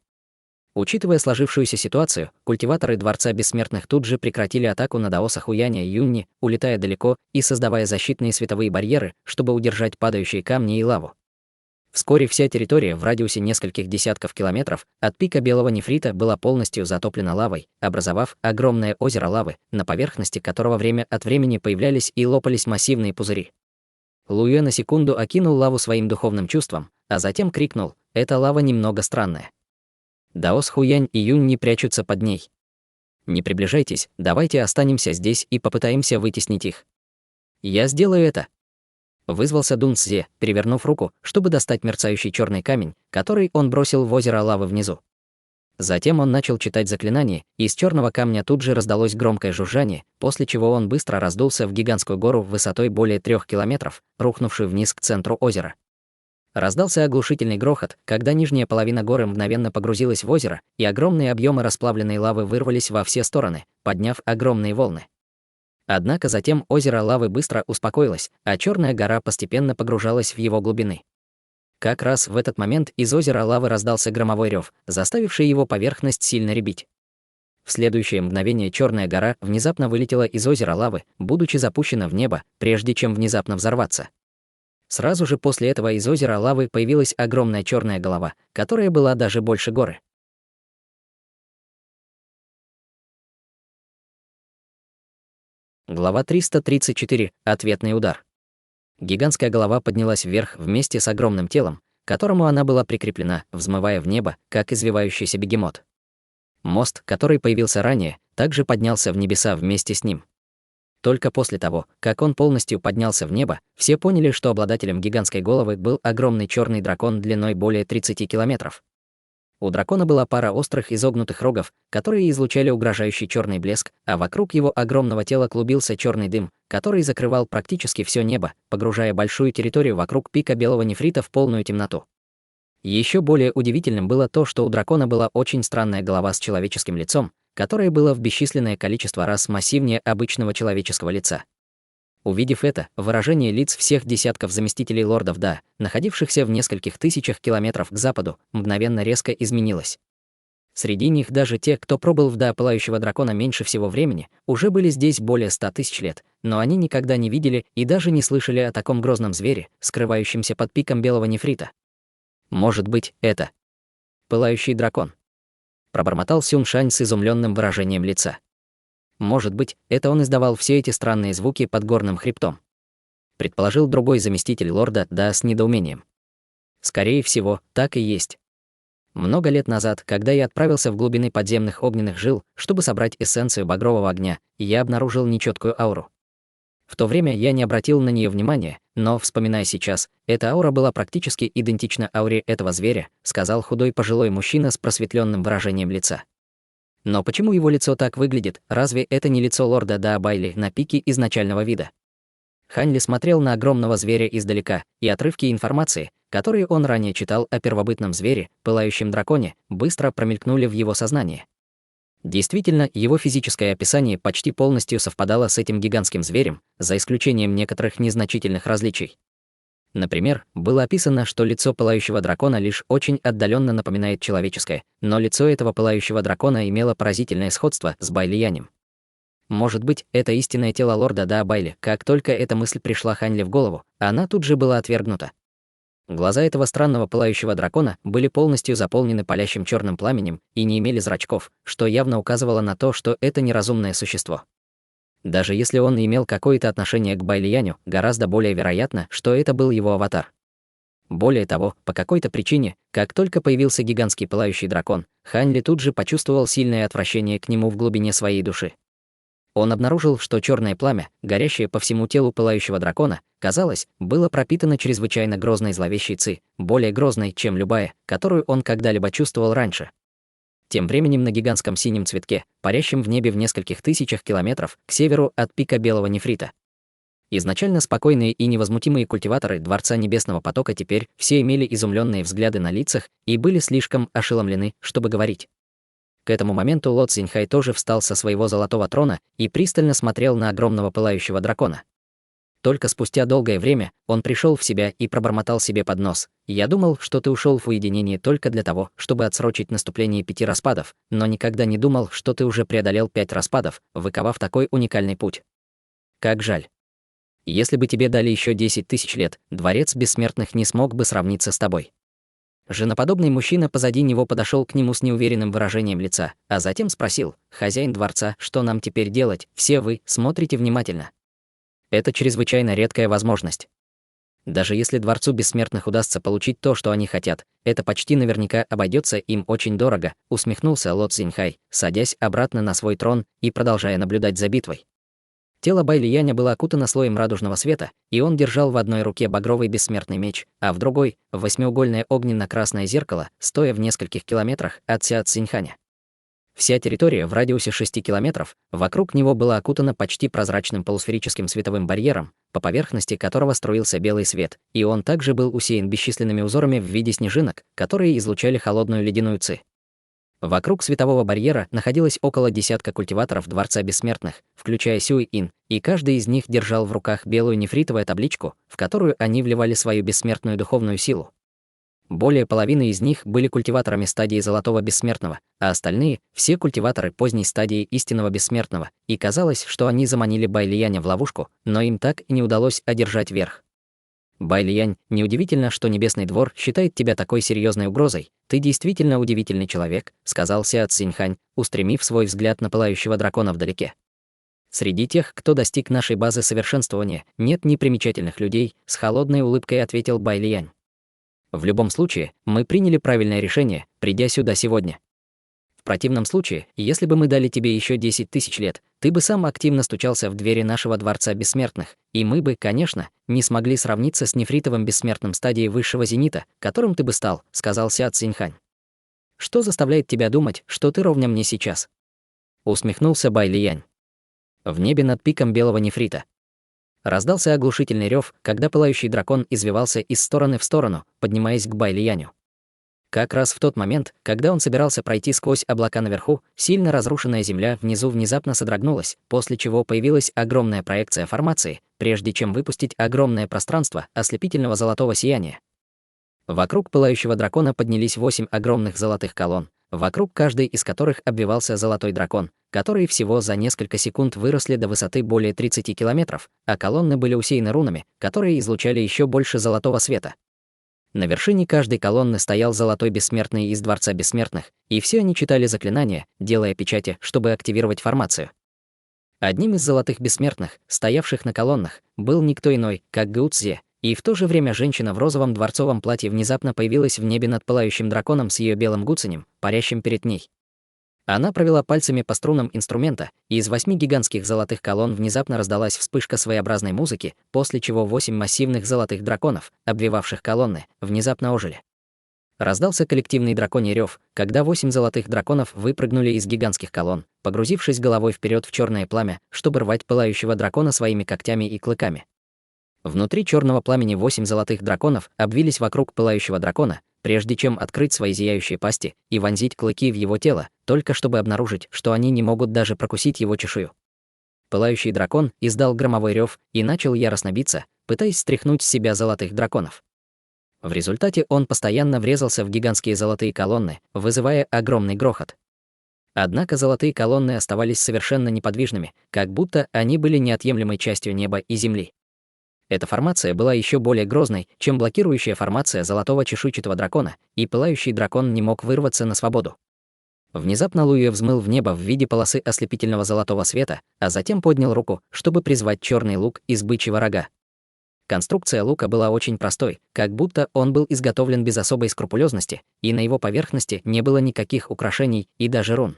Учитывая сложившуюся ситуацию, культиваторы Дворца Бессмертных тут же прекратили атаку на даосах Хуяня и Юнни, улетая далеко и создавая защитные световые барьеры, чтобы удержать падающие камни и лаву. Вскоре вся территория в радиусе нескольких десятков километров от пика белого нефрита была полностью затоплена лавой, образовав огромное озеро лавы, на поверхности которого время от времени появлялись и лопались массивные пузыри. Луэ на секунду окинул лаву своим духовным чувством, а затем крикнул: «Эта лава немного странная. Даос Хуянь и Юнь не прячутся под ней. Не приближайтесь, давайте останемся здесь и попытаемся вытеснить их». «Я сделаю это», — вызвался Дун Цзе, перевернув руку, чтобы достать мерцающий черный камень, который он бросил в озеро лавы внизу. Затем он начал читать заклинание, и из черного камня тут же раздалось громкое жужжание, после чего он быстро раздулся в гигантскую гору высотой более 3 километров, рухнувшую вниз к центру озера. Раздался оглушительный грохот, когда нижняя половина горы мгновенно погрузилась в озеро, и огромные объемы расплавленной лавы вырвались во все стороны, подняв огромные волны. Однако затем озеро лавы быстро успокоилось, а черная гора постепенно погружалась в его глубины. Как раз в этот момент из озера лавы раздался громовой рев, заставивший его поверхность сильно рябить. В следующее мгновение черная гора внезапно вылетела из озера лавы, будучи запущена в небо, прежде чем внезапно взорваться. Сразу же после этого из озера лавы появилась огромная черная голова, которая была даже больше горы. Глава 334. Ответный удар. Гигантская голова поднялась вверх вместе с огромным телом, к которому она была прикреплена, взмывая в небо, как извивающийся бегемот. Мост, который появился ранее, также поднялся в небеса вместе с ним. Только после того, как он полностью поднялся в небо, все поняли, что обладателем гигантской головы был огромный черный дракон длиной более 30 километров. У дракона была пара острых изогнутых рогов, которые излучали угрожающий черный блеск, а вокруг его огромного тела клубился черный дым, который закрывал практически все небо, погружая большую территорию вокруг пика белого нефрита в полную темноту. Еще более удивительным было то, что у дракона была очень странная голова с человеческим лицом, которое было в бесчисленное количество раз массивнее обычного человеческого лица. Увидев это, выражение лиц всех десятков заместителей лордов Да, находившихся в нескольких тысячах километров к западу, мгновенно резко изменилось. Среди них даже те, кто пробыл в Да пылающего дракона меньше всего времени, уже были здесь более 100 тысяч лет, но они никогда не видели и даже не слышали о таком грозном звере, скрывающемся под пиком белого нефрита. Может быть, это пылающий дракон? Пробормотал Сюншань с изумленным выражением лица. Может быть, это он издавал все эти странные звуки под горным хребтом? Предположил другой заместитель лорда Да с недоумением. Скорее всего, так и есть. Много лет назад, когда я отправился в глубины подземных огненных жил, чтобы собрать эссенцию багрового огня, я обнаружил нечеткую ауру. В то время я не обратил на нее внимания, но, вспоминая сейчас, эта аура была практически идентична ауре этого зверя, сказал худой пожилой мужчина с просветленным выражением лица. Но почему его лицо так выглядит? Разве это не лицо лорда Да Байли на пике изначального вида? Хань Ли смотрел на огромного зверя издалека, и отрывки информации, которые он ранее читал о первобытном звере, пылающем драконе, быстро промелькнули в его сознании. Действительно, его физическое описание почти полностью совпадало с этим гигантским зверем, за исключением некоторых незначительных различий. Например, было описано, что лицо пылающего дракона лишь очень отдаленно напоминает человеческое, но лицо этого пылающего дракона имело поразительное сходство с Байлиянем. Может быть, это истинное тело лорда Да Байли. Как только эта мысль пришла Хань Ли в голову, она тут же была отвергнута. Глаза этого странного пылающего дракона были полностью заполнены палящим черным пламенем и не имели зрачков, что явно указывало на то, что это неразумное существо. Даже если он имел какое-то отношение к Байлияню, гораздо более вероятно, что это был его аватар. Более того, по какой-то причине, как только появился гигантский пылающий дракон, Хань Ли тут же почувствовал сильное отвращение к нему в глубине своей души. Он обнаружил, что черное пламя, горящее по всему телу пылающего дракона, казалось, было пропитано чрезвычайно грозной зловещей ци, более грозной, чем любая, которую он когда-либо чувствовал раньше. Тем временем на гигантском синем цветке, парящем в небе в нескольких тысячах километров к северу от пика белого нефрита. Изначально спокойные и невозмутимые культиваторы Дворца Небесного Потока теперь все имели изумленные взгляды на лицах и были слишком ошеломлены, чтобы говорить. К этому моменту Ло Цзиньхай тоже встал со своего золотого трона и пристально смотрел на огромного пылающего дракона. Только спустя долгое время он пришел в себя и пробормотал себе под нос: «Я думал, что ты ушел в уединение только для того, чтобы отсрочить наступление 5 распадов, но никогда не думал, что ты уже преодолел 5 распадов, выковав такой уникальный путь. Как жаль. Если бы тебе дали еще 10 тысяч лет, Дворец Бессмертных не смог бы сравниться с тобой». Женоподобный мужчина позади него подошел к нему с неуверенным выражением лица, а затем спросил: «Хозяин дворца, что нам теперь делать? Все вы смотрите внимательно. Это чрезвычайно редкая возможность. Даже если Дворцу Бессмертных удастся получить то, что они хотят, это почти наверняка обойдется им очень дорого», — усмехнулся Ло Цзиньхай, садясь обратно на свой трон и продолжая наблюдать за битвой. Тело Байлияня было окутано слоем радужного света, и он держал в одной руке багровый бессмертный меч, а в другой — восьмиугольное огненно-красное зеркало, стоя в нескольких километрах от Ся Цзиньханя. Вся территория в радиусе 6 километров вокруг него была окутана почти прозрачным полусферическим световым барьером, по поверхности которого струился белый свет, и он также был усеян бесчисленными узорами в виде снежинок, которые излучали холодную ледяную ци. Вокруг светового барьера находилось около десятка культиваторов Дворца Бессмертных, включая Сюй-Ин, и каждый из них держал в руках белую нефритовую табличку, в которую они вливали свою бессмертную духовную силу. Более половины из них были культиваторами стадии Золотого Бессмертного, а остальные — все культиваторы поздней стадии Истинного Бессмертного, и казалось, что они заманили Байлияня в ловушку, но им так и не удалось одержать верх. «Байлиянь, неудивительно, что Небесный двор считает тебя такой серьезной угрозой. Ты действительно удивительный человек», — сказал Ся Цзиньхань, устремив свой взгляд на пылающего дракона вдалеке. «Среди тех, кто достиг нашей базы совершенствования, нет непримечательных людей», — с холодной улыбкой ответил Байлиянь. «В любом случае, мы приняли правильное решение, придя сюда сегодня. В противном случае, если бы мы дали тебе еще 10 тысяч лет, ты бы сам активно стучался в двери нашего Дворца Бессмертных, и мы бы, конечно, не смогли сравниться с нефритовым бессмертным стадией высшего зенита, которым ты бы стал», — сказал Ся Цзиньхань. «Что заставляет тебя думать, что ты ровня мне сейчас?» — усмехнулся Байлиянь. В небе над пиком белого нефрита раздался оглушительный рев, когда пылающий дракон извивался из стороны в сторону, поднимаясь к Байлияню. Как раз в тот момент, когда он собирался пройти сквозь облака наверху, сильно разрушенная земля внизу внезапно содрогнулась, после чего появилась огромная проекция формации, прежде чем выпустить огромное пространство ослепительного золотого сияния. Вокруг пылающего дракона поднялись 8 огромных золотых колонн, вокруг каждой из которых обвивался золотой дракон, которые всего за несколько секунд выросли до высоты более 30 километров, а колонны были усеяны рунами, которые излучали еще больше золотого света. На вершине каждой колонны стоял золотой бессмертный из Дворца Бессмертных, и все они читали заклинания, делая печати, чтобы активировать формацию. Одним из золотых бессмертных, стоявших на колоннах, был никто иной, как Гу Цзэ, и в то же время женщина в розовом дворцовом платье внезапно появилась в небе над пылающим драконом с ее белым гуцанем, парящим перед ней. Она провела пальцами по струнам инструмента, и из 8 гигантских золотых колонн внезапно раздалась вспышка своеобразной музыки, после чего 8 массивных золотых драконов, обвивавших колонны, внезапно ожили. Раздался коллективный драконий рев, когда 8 золотых драконов выпрыгнули из гигантских колонн, погрузившись головой вперед в черное пламя, чтобы рвать пылающего дракона своими когтями и клыками. Внутри черного пламени 8 золотых драконов обвились вокруг пылающего дракона, прежде чем открыть свои зияющие пасти и вонзить клыки в его тело, только чтобы обнаружить, что они не могут даже прокусить его чешую. Пылающий дракон издал громовой рев и начал яростно биться, пытаясь стряхнуть с себя золотых драконов. В результате он постоянно врезался в гигантские золотые колонны, вызывая огромный грохот. Однако золотые колонны оставались совершенно неподвижными, как будто они были неотъемлемой частью неба и земли. Эта формация была еще более грозной, чем блокирующая формация золотого чешуйчатого дракона, и пылающий дракон не мог вырваться на свободу. Внезапно Луя взмыл в небо в виде полосы ослепительного золотого света, а затем поднял руку, чтобы призвать черный лук из бычьего рога. Конструкция лука была очень простой, как будто он был изготовлен без особой скрупулезности, и на его поверхности не было никаких украшений и даже рун.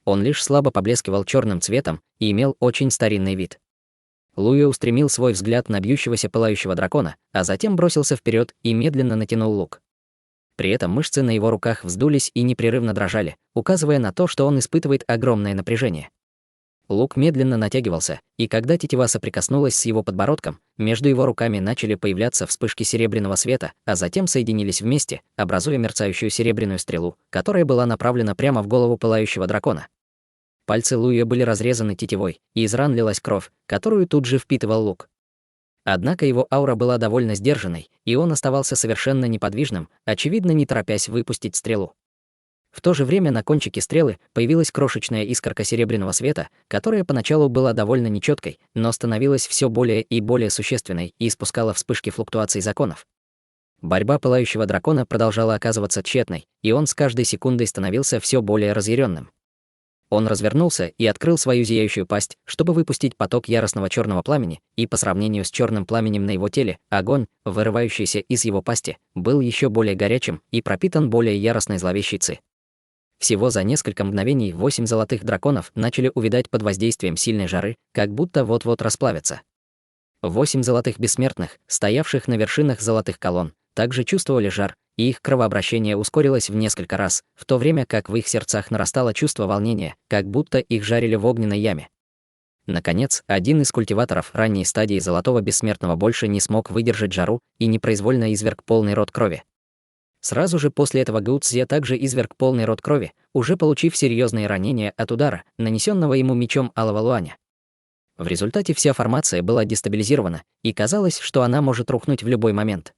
Он лишь слабо поблескивал черным цветом и имел очень старинный вид. Луя устремил свой взгляд на бьющегося пылающего дракона, а затем бросился вперед и медленно натянул лук. При этом мышцы на его руках вздулись и непрерывно дрожали, указывая на то, что он испытывает огромное напряжение. Лук медленно натягивался, и когда тетива соприкоснулась с его подбородком, между его руками начали появляться вспышки серебряного света, а затем соединились вместе, образуя мерцающую серебряную стрелу, которая была направлена прямо в голову пылающего дракона. Пальцы Луи были разрезаны тетивой, и из ран лилась кровь, которую тут же впитывал лук. Однако его аура была довольно сдержанной, и он оставался совершенно неподвижным, очевидно, не торопясь выпустить стрелу. В то же время на кончике стрелы появилась крошечная искорка серебряного света, которая поначалу была довольно нечеткой, но становилась все более и более существенной и испускала вспышки флуктуаций законов. Борьба пылающего дракона продолжала оказываться тщетной, и он с каждой секундой становился все более разъяренным. Он развернулся и открыл свою зияющую пасть, чтобы выпустить поток яростного черного пламени, и по сравнению с черным пламенем на его теле, огонь, вырывающийся из его пасти, был еще более горячим и пропитан более яростной зловещей ци. Всего за несколько мгновений 8 золотых драконов начали увядать под воздействием сильной жары, как будто вот-вот расплавятся. 8 золотых бессмертных, стоявших на вершинах золотых колонн, также чувствовали жар, и их кровообращение ускорилось в несколько раз, в то время как в их сердцах нарастало чувство волнения, как будто их жарили в огненной яме. Наконец, один из культиваторов ранней стадии золотого бессмертного больше не смог выдержать жару и непроизвольно изверг полный рот крови. Сразу же после этого Гуцзя также изверг полный рот крови, уже получив серьезные ранения от удара, нанесенного ему мечом Алого Луаня. В результате вся формация была дестабилизирована, и казалось, что она может рухнуть в любой момент.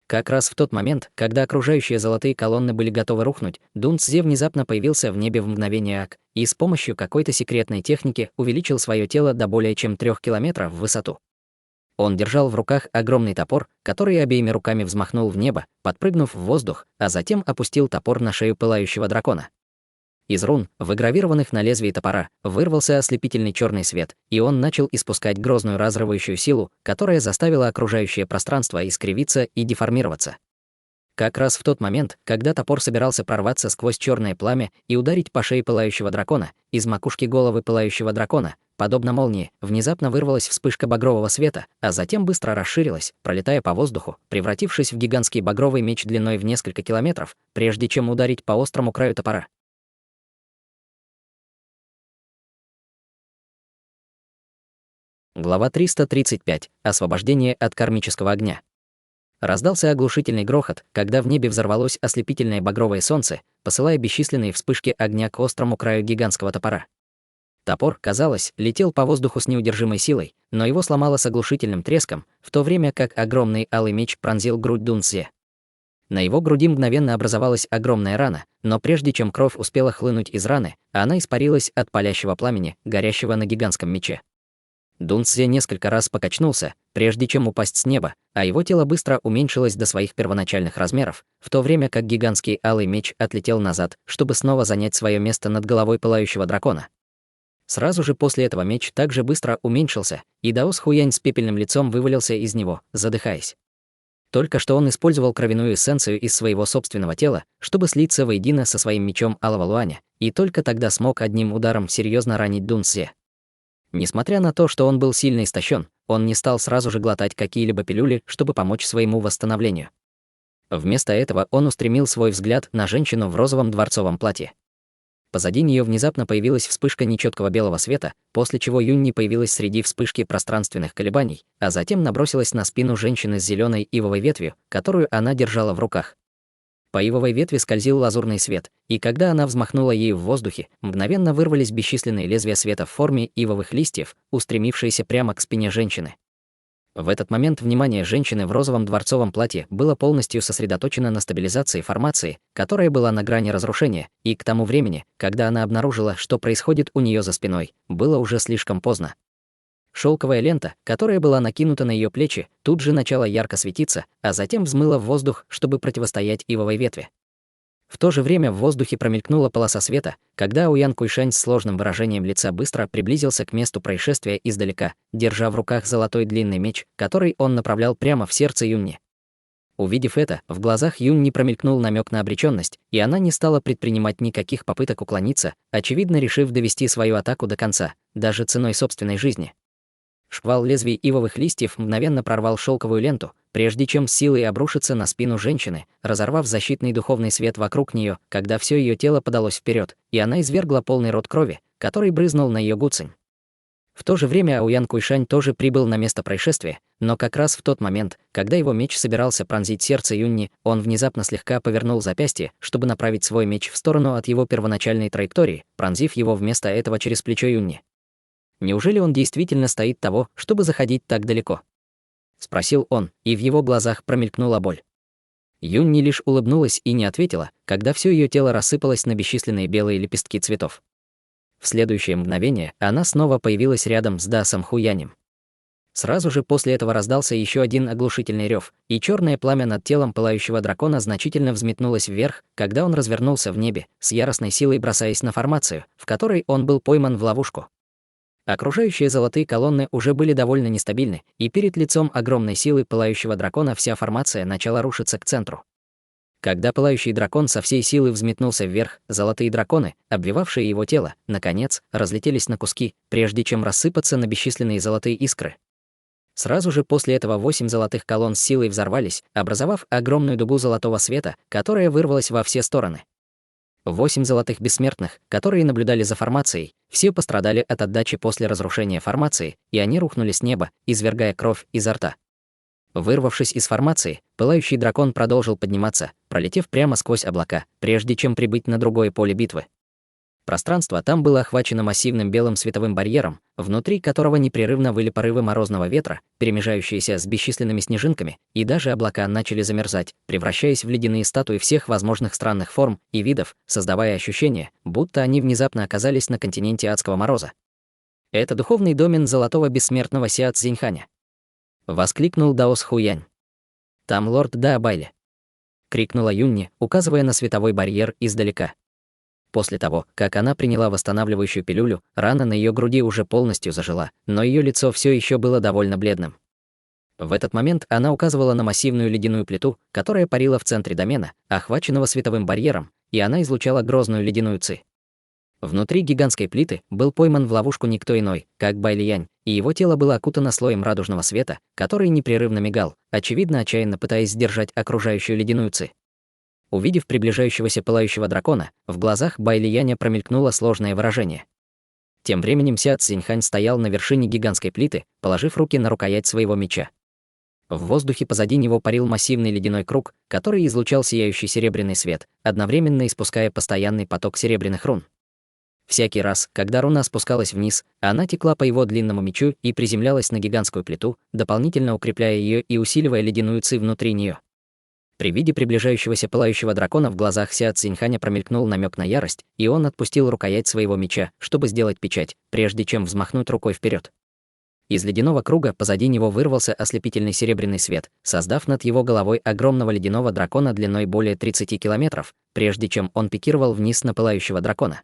Как раз в тот момент, когда окружающие золотые колонны были готовы рухнуть, Дун Цзэ внезапно появился в небе в мгновение ока и с помощью какой-то секретной техники увеличил свое тело до более чем 3 километров в высоту. Он держал в руках огромный топор, который обеими руками взмахнул в небо, подпрыгнув в воздух, а затем опустил топор на шею пылающего дракона. Из рун, выгравированных на лезвии топора, вырвался ослепительный черный свет, и он начал испускать грозную разрывающую силу, которая заставила окружающее пространство искривиться и деформироваться. Как раз в тот момент, когда топор собирался прорваться сквозь черное пламя и ударить по шее пылающего дракона, из макушки головы пылающего дракона, подобно молнии, внезапно вырвалась вспышка багрового света, а затем быстро расширилась, пролетая по воздуху, превратившись в гигантский багровый меч длиной в несколько километров, прежде чем ударить по острому краю топора. Глава 335. Освобождение от кармического огня. Раздался оглушительный грохот, когда в небе взорвалось ослепительное багровое солнце, посылая бесчисленные вспышки огня к острому краю гигантского топора. Топор, казалось, летел по воздуху с неудержимой силой, но его сломало с оглушительным треском, в то время как огромный алый меч пронзил грудь Дун Цзэ. На его груди мгновенно образовалась огромная рана, но прежде чем кровь успела хлынуть из раны, она испарилась от палящего пламени, горящего на гигантском мече. Дун Цзэ несколько раз покачнулся, прежде чем упасть с неба, а его тело быстро уменьшилось до своих первоначальных размеров, в то время как гигантский алый меч отлетел назад, чтобы снова занять свое место над головой пылающего дракона. Сразу же после этого меч также быстро уменьшился, и Даос Хуянь с пепельным лицом вывалился из него, задыхаясь. Только что он использовал кровяную эссенцию из своего собственного тела, чтобы слиться воедино со своим мечом Алого Луаня, и только тогда смог одним ударом серьезно ранить Дун Цзэ. Несмотря на то, что он был сильно истощен, он не стал сразу же глотать какие-либо пилюли, чтобы помочь своему восстановлению. Вместо этого он устремил свой взгляд на женщину в розовом дворцовом платье. Позади нее внезапно появилась вспышка нечеткого белого света, после чего Юнни появилась среди вспышки пространственных колебаний, а затем набросилась на спину женщины с зеленой ивовой ветвью, которую она держала в руках. По ивовой ветви скользил лазурный свет, и когда она взмахнула ею в воздухе, мгновенно вырвались бесчисленные лезвия света в форме ивовых листьев, устремившиеся прямо к спине женщины. В этот момент внимание женщины в розовом дворцовом платье было полностью сосредоточено на стабилизации формации, которая была на грани разрушения, и к тому времени, когда она обнаружила, что происходит у нее за спиной, было уже слишком поздно. Шелковая лента, которая была накинута на ее плечи, тут же начала ярко светиться, а затем взмыла в воздух, чтобы противостоять ивовой ветви. В то же время в воздухе промелькнула полоса света, когда Уян Куйшань с сложным выражением лица быстро приблизился к месту происшествия издалека, держа в руках золотой длинный меч, который он направлял прямо в сердце Юнни. Увидев это, в глазах Юнь не промелькнул намек на обреченность, и она не стала предпринимать никаких попыток уклониться, очевидно решив довести свою атаку до конца, даже ценой собственной жизни. Шквал лезвий ивовых листьев мгновенно прорвал шелковую ленту, прежде чем с силой обрушиться на спину женщины, разорвав защитный духовный свет вокруг нее, когда все ее тело подалось вперед, и она извергла полный рот крови, который брызнул на ее гуцень. В то же время Ауян Куйшань тоже прибыл на место происшествия, но как раз в тот момент, когда его меч собирался пронзить сердце Юнни, он внезапно слегка повернул запястье, чтобы направить свой меч в сторону от его первоначальной траектории, пронзив его вместо этого через плечо Юнни. «Неужели он действительно стоит того, чтобы заходить так далеко?» — спросил он, и в его глазах промелькнула боль. Юнни лишь улыбнулась и не ответила, когда все ее тело рассыпалось на бесчисленные белые лепестки цветов. В следующее мгновение она снова появилась рядом с Дасом Хуянем. Сразу же после этого раздался еще один оглушительный рев, и черное пламя над телом пылающего дракона значительно взметнулось вверх, когда он развернулся в небе, с яростной силой бросаясь на формацию, в которой он был пойман в ловушку. Окружающие золотые колонны уже были довольно нестабильны, и перед лицом огромной силы пылающего дракона вся формация начала рушиться к центру. Когда пылающий дракон со всей силы взметнулся вверх, золотые драконы, обвивавшие его тело, наконец, разлетелись на куски, прежде чем рассыпаться на бесчисленные золотые искры. Сразу же после этого 8 золотых колонн с силой взорвались, образовав огромную дугу золотого света, которая вырвалась во все стороны. 8 золотых бессмертных, которые наблюдали за формацией, все пострадали от отдачи после разрушения формации, и они рухнули с неба, извергая кровь изо рта. Вырвавшись из формации, пылающий дракон продолжил подниматься, пролетев прямо сквозь облака, прежде чем прибыть на другое поле битвы. Пространство там было охвачено массивным белым световым барьером, внутри которого непрерывно выли порывы морозного ветра, перемежающиеся с бесчисленными снежинками, и даже облака начали замерзать, превращаясь в ледяные статуи всех возможных странных форм и видов, создавая ощущение, будто они внезапно оказались на континенте адского мороза. Это духовный домен золотого бессмертного Сиа Цзиньханя. Воскликнул Даос Хуянь. «Там лорд Даобайли!» — крикнула Юнни, указывая на световой барьер издалека. После того, как она приняла восстанавливающую пилюлю, рана на ее груди уже полностью зажила, но ее лицо все еще было довольно бледным. В этот момент она указывала на массивную ледяную плиту, которая парила в центре домена, охваченного световым барьером, и она излучала грозную ледяную ци. Внутри гигантской плиты был пойман в ловушку никто иной, как Байлиянь, и его тело было окутано слоем радужного света, который непрерывно мигал, очевидно отчаянно пытаясь сдержать окружающую ледяную ци. Увидев приближающегося пылающего дракона, в глазах Байлияня промелькнуло сложное выражение. Тем временем Ся Цзиньхань стоял на вершине гигантской плиты, положив руки на рукоять своего меча. В воздухе позади него парил массивный ледяной круг, который излучал сияющий серебряный свет, одновременно испуская постоянный поток серебряных рун. Всякий раз, когда руна спускалась вниз, она текла по его длинному мечу и приземлялась на гигантскую плиту, дополнительно укрепляя ее и усиливая ледяную ци внутри нее. При виде приближающегося пылающего дракона в глазах Ся Цзиньханя промелькнул намек на ярость, и он отпустил рукоять своего меча, чтобы сделать печать, прежде чем взмахнуть рукой вперед. Из ледяного круга позади него вырвался ослепительный серебряный свет, создав над его головой огромного ледяного дракона длиной более 30 километров, прежде чем он пикировал вниз на пылающего дракона.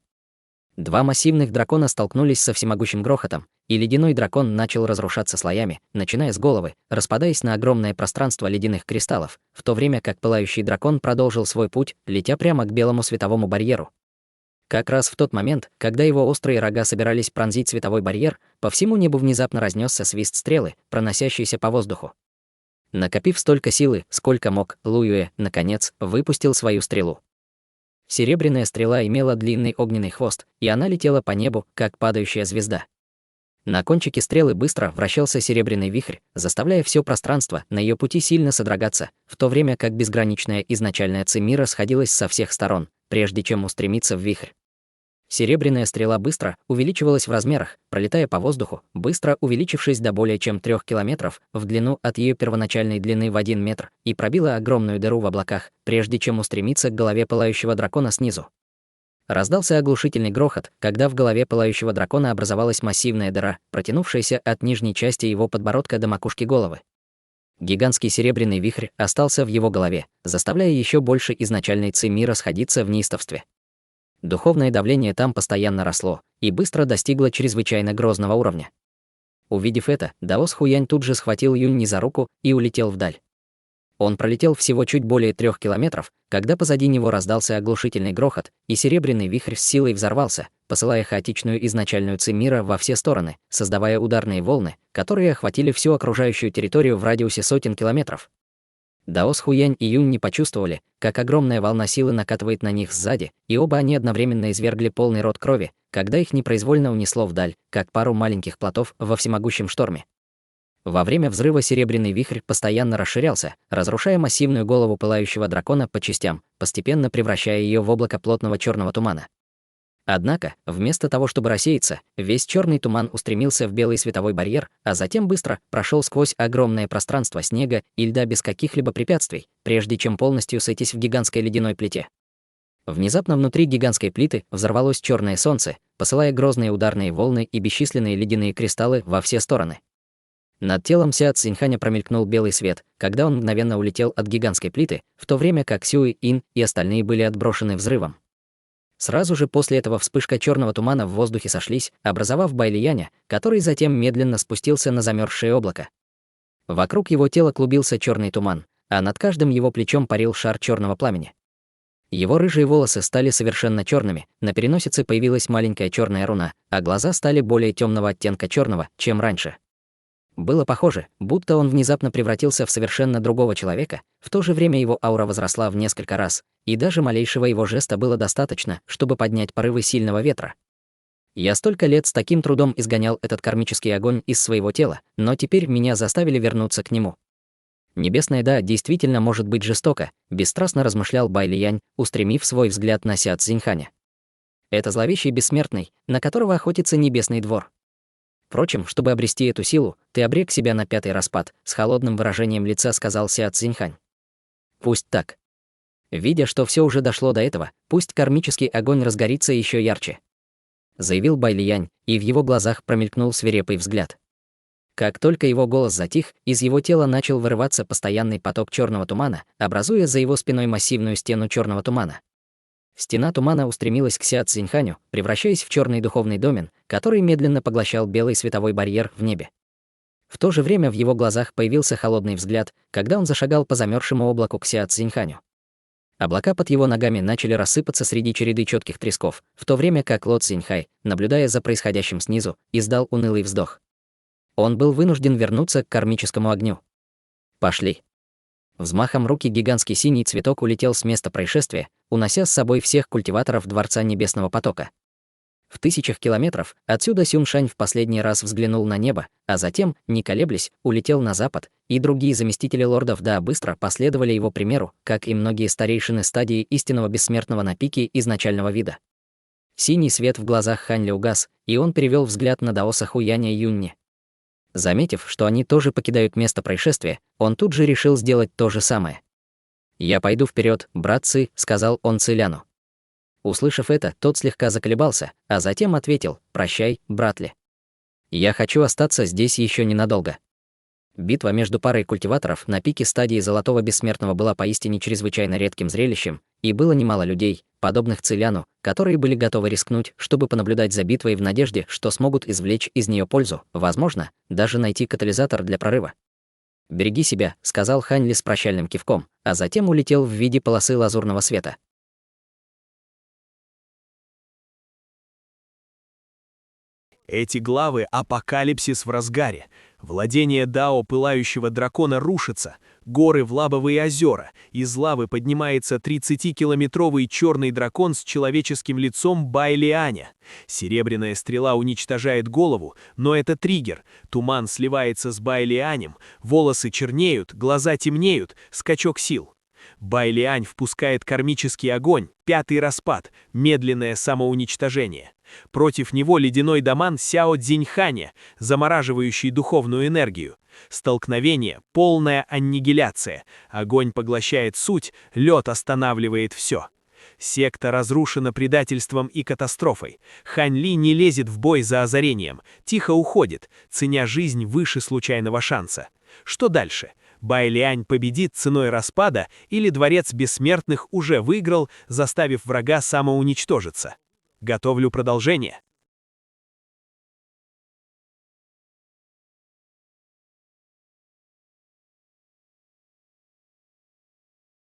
Два массивных дракона столкнулись со всемогущим грохотом, и ледяной дракон начал разрушаться слоями, начиная с головы, распадаясь на огромное пространство ледяных кристаллов, в то время как пылающий дракон продолжил свой путь, летя прямо к белому световому барьеру. Как раз в тот момент, когда его острые рога собирались пронзить световой барьер, по всему небу внезапно разнесся свист стрелы, проносящейся по воздуху. Накопив столько силы, сколько мог, Луюэ, наконец, выпустил свою стрелу. Серебряная стрела имела длинный огненный хвост, и она летела по небу, как падающая звезда. На кончике стрелы быстро вращался серебряный вихрь, заставляя все пространство на ее пути сильно содрогаться, в то время как безграничная изначальная ци мира сходилась со всех сторон, прежде чем устремиться в вихрь. Серебряная стрела быстро увеличивалась в размерах, пролетая по воздуху, быстро увеличившись до более чем 3 километров в длину от ее первоначальной длины в 1 метр, и пробила огромную дыру в облаках, прежде чем устремиться к голове пылающего дракона снизу. Раздался оглушительный грохот, когда в голове пылающего дракона образовалась массивная дыра, протянувшаяся от нижней части его подбородка до макушки головы. Гигантский серебряный вихрь остался в его голове, заставляя еще больше изначальной ци мира сходиться в неистовстве. Духовное давление там постоянно росло и быстро достигло чрезвычайно грозного уровня. Увидев это, Даос Хуянь тут же схватил Юнни за руку и улетел вдаль. Он пролетел всего чуть более 3 километров, когда позади него раздался оглушительный грохот, и серебряный вихрь с силой взорвался, посылая хаотичную изначальную ци мира во все стороны, создавая ударные волны, которые охватили всю окружающую территорию в радиусе сотен километров. Дао с Хуянь и Юнь не почувствовали, как огромная волна силы накатывает на них сзади, и оба они одновременно извергли полный рот крови, когда их непроизвольно унесло вдаль, как пару маленьких плотов во всемогущем шторме. Во время взрыва серебряный вихрь постоянно расширялся, разрушая массивную голову пылающего дракона по частям, постепенно превращая ее в облако плотного черного тумана. Однако, вместо того, чтобы рассеяться, весь черный туман устремился в белый световой барьер, а затем быстро прошел сквозь огромное пространство снега и льда без каких-либо препятствий, прежде чем полностью сойтись в гигантской ледяной плите. Внезапно внутри гигантской плиты взорвалось черное солнце, посылая грозные ударные волны и бесчисленные ледяные кристаллы во все стороны. Над телом Ся Цзиньханя промелькнул белый свет, когда он мгновенно улетел от гигантской плиты, в то время как Сюй Ин и остальные были отброшены взрывом. Сразу же после этого вспышка черного тумана в воздухе сошлись, образовав Байлияня, который затем медленно спустился на замерзшее облако. Вокруг его тела клубился черный туман, а над каждым его плечом парил шар черного пламени. Его рыжие волосы стали совершенно черными, на переносице появилась маленькая черная руна, а глаза стали более темного оттенка черного, чем раньше. Было похоже, будто он внезапно превратился в совершенно другого человека, в то же время его аура возросла в несколько раз, и даже малейшего его жеста было достаточно, чтобы поднять порывы сильного ветра. Я столько лет с таким трудом изгонял этот кармический огонь из своего тела, но теперь меня заставили вернуться к нему. Небесная Да действительно может быть жестока, бесстрастно размышлял Байлиянь, устремив свой взгляд на Ся Цзиньханя. Это зловещий бессмертный, на которого охотится небесный двор. Впрочем, чтобы обрести эту силу, ты обрек себя на 5-й распад, с холодным выражением лица сказал Ся Цзиньхань. Пусть так. Видя, что все уже дошло до этого, пусть кармический огонь разгорится еще ярче, заявил Байлиянь, и в его глазах промелькнул свирепый взгляд. Как только его голос затих, из его тела начал вырываться постоянный поток черного тумана, образуя за его спиной массивную стену черного тумана. Стена тумана устремилась к Ся Цзиньханю, превращаясь в черный духовный домен, который медленно поглощал белый световой барьер в небе. В то же время в его глазах появился холодный взгляд, когда он зашагал по замерзшему облаку к Ся Цзиньханю. Облака под его ногами начали рассыпаться среди череды четких тресков, в то время как Ло Цзиньхай, наблюдая за происходящим снизу, издал унылый вздох. Он был вынужден вернуться к кармическому огню. «Пошли». Взмахом руки гигантский синий цветок улетел с места происшествия, унося с собой всех культиваторов Дворца Небесного Потока. В тысячах километров отсюда Сюншань в последний раз взглянул на небо, а затем, не колеблясь, улетел на запад, и другие заместители лордов Да быстро последовали его примеру, как и многие старейшины стадии истинного бессмертного на пике изначального вида. Синий свет в глазах Хань Ли угас, и он перевел взгляд на Даоса Хуяня и Юнни. Заметив, что они тоже покидают место происшествия, он тут же решил сделать то же самое. «Я пойду вперед, братцы», — сказал он Циляну. Услышав это, тот слегка заколебался, а затем ответил: «Прощай, брат Ли. Я хочу остаться здесь еще ненадолго». Битва между парой культиваторов на пике стадии Золотого Бессмертного была поистине чрезвычайно редким зрелищем, и было немало людей, подобных Циляну, которые были готовы рискнуть, чтобы понаблюдать за битвой в надежде, что смогут извлечь из нее пользу, возможно, даже найти катализатор для прорыва. «Береги себя», — сказал Хань Ли с прощальным кивком, а затем улетел в виде полосы лазурного света. Эти главы — апокалипсис в разгаре. Владение Дао Пылающего Дракона рушится, горы в лавовые озера, из лавы поднимается 30-километровый черный дракон с человеческим лицом Байлианя. Серебряная стрела уничтожает голову, но это триггер. Туман сливается с Байлианем, волосы чернеют, глаза темнеют, скачок сил. Байлиань впускает кармический огонь, 5-й распад, медленное самоуничтожение. Против него ледяной даман Сяо Цзиньханя, замораживающий духовную энергию. Столкновение, полная аннигиляция. Огонь поглощает суть, лед останавливает все. Секта разрушена предательством и катастрофой. Хань Ли не лезет в бой за озарением, тихо уходит, ценя жизнь выше случайного шанса. Что дальше? Байлиань победит ценой распада или Дворец Бессмертных уже выиграл, заставив врага самоуничтожиться? Готовлю продолжение.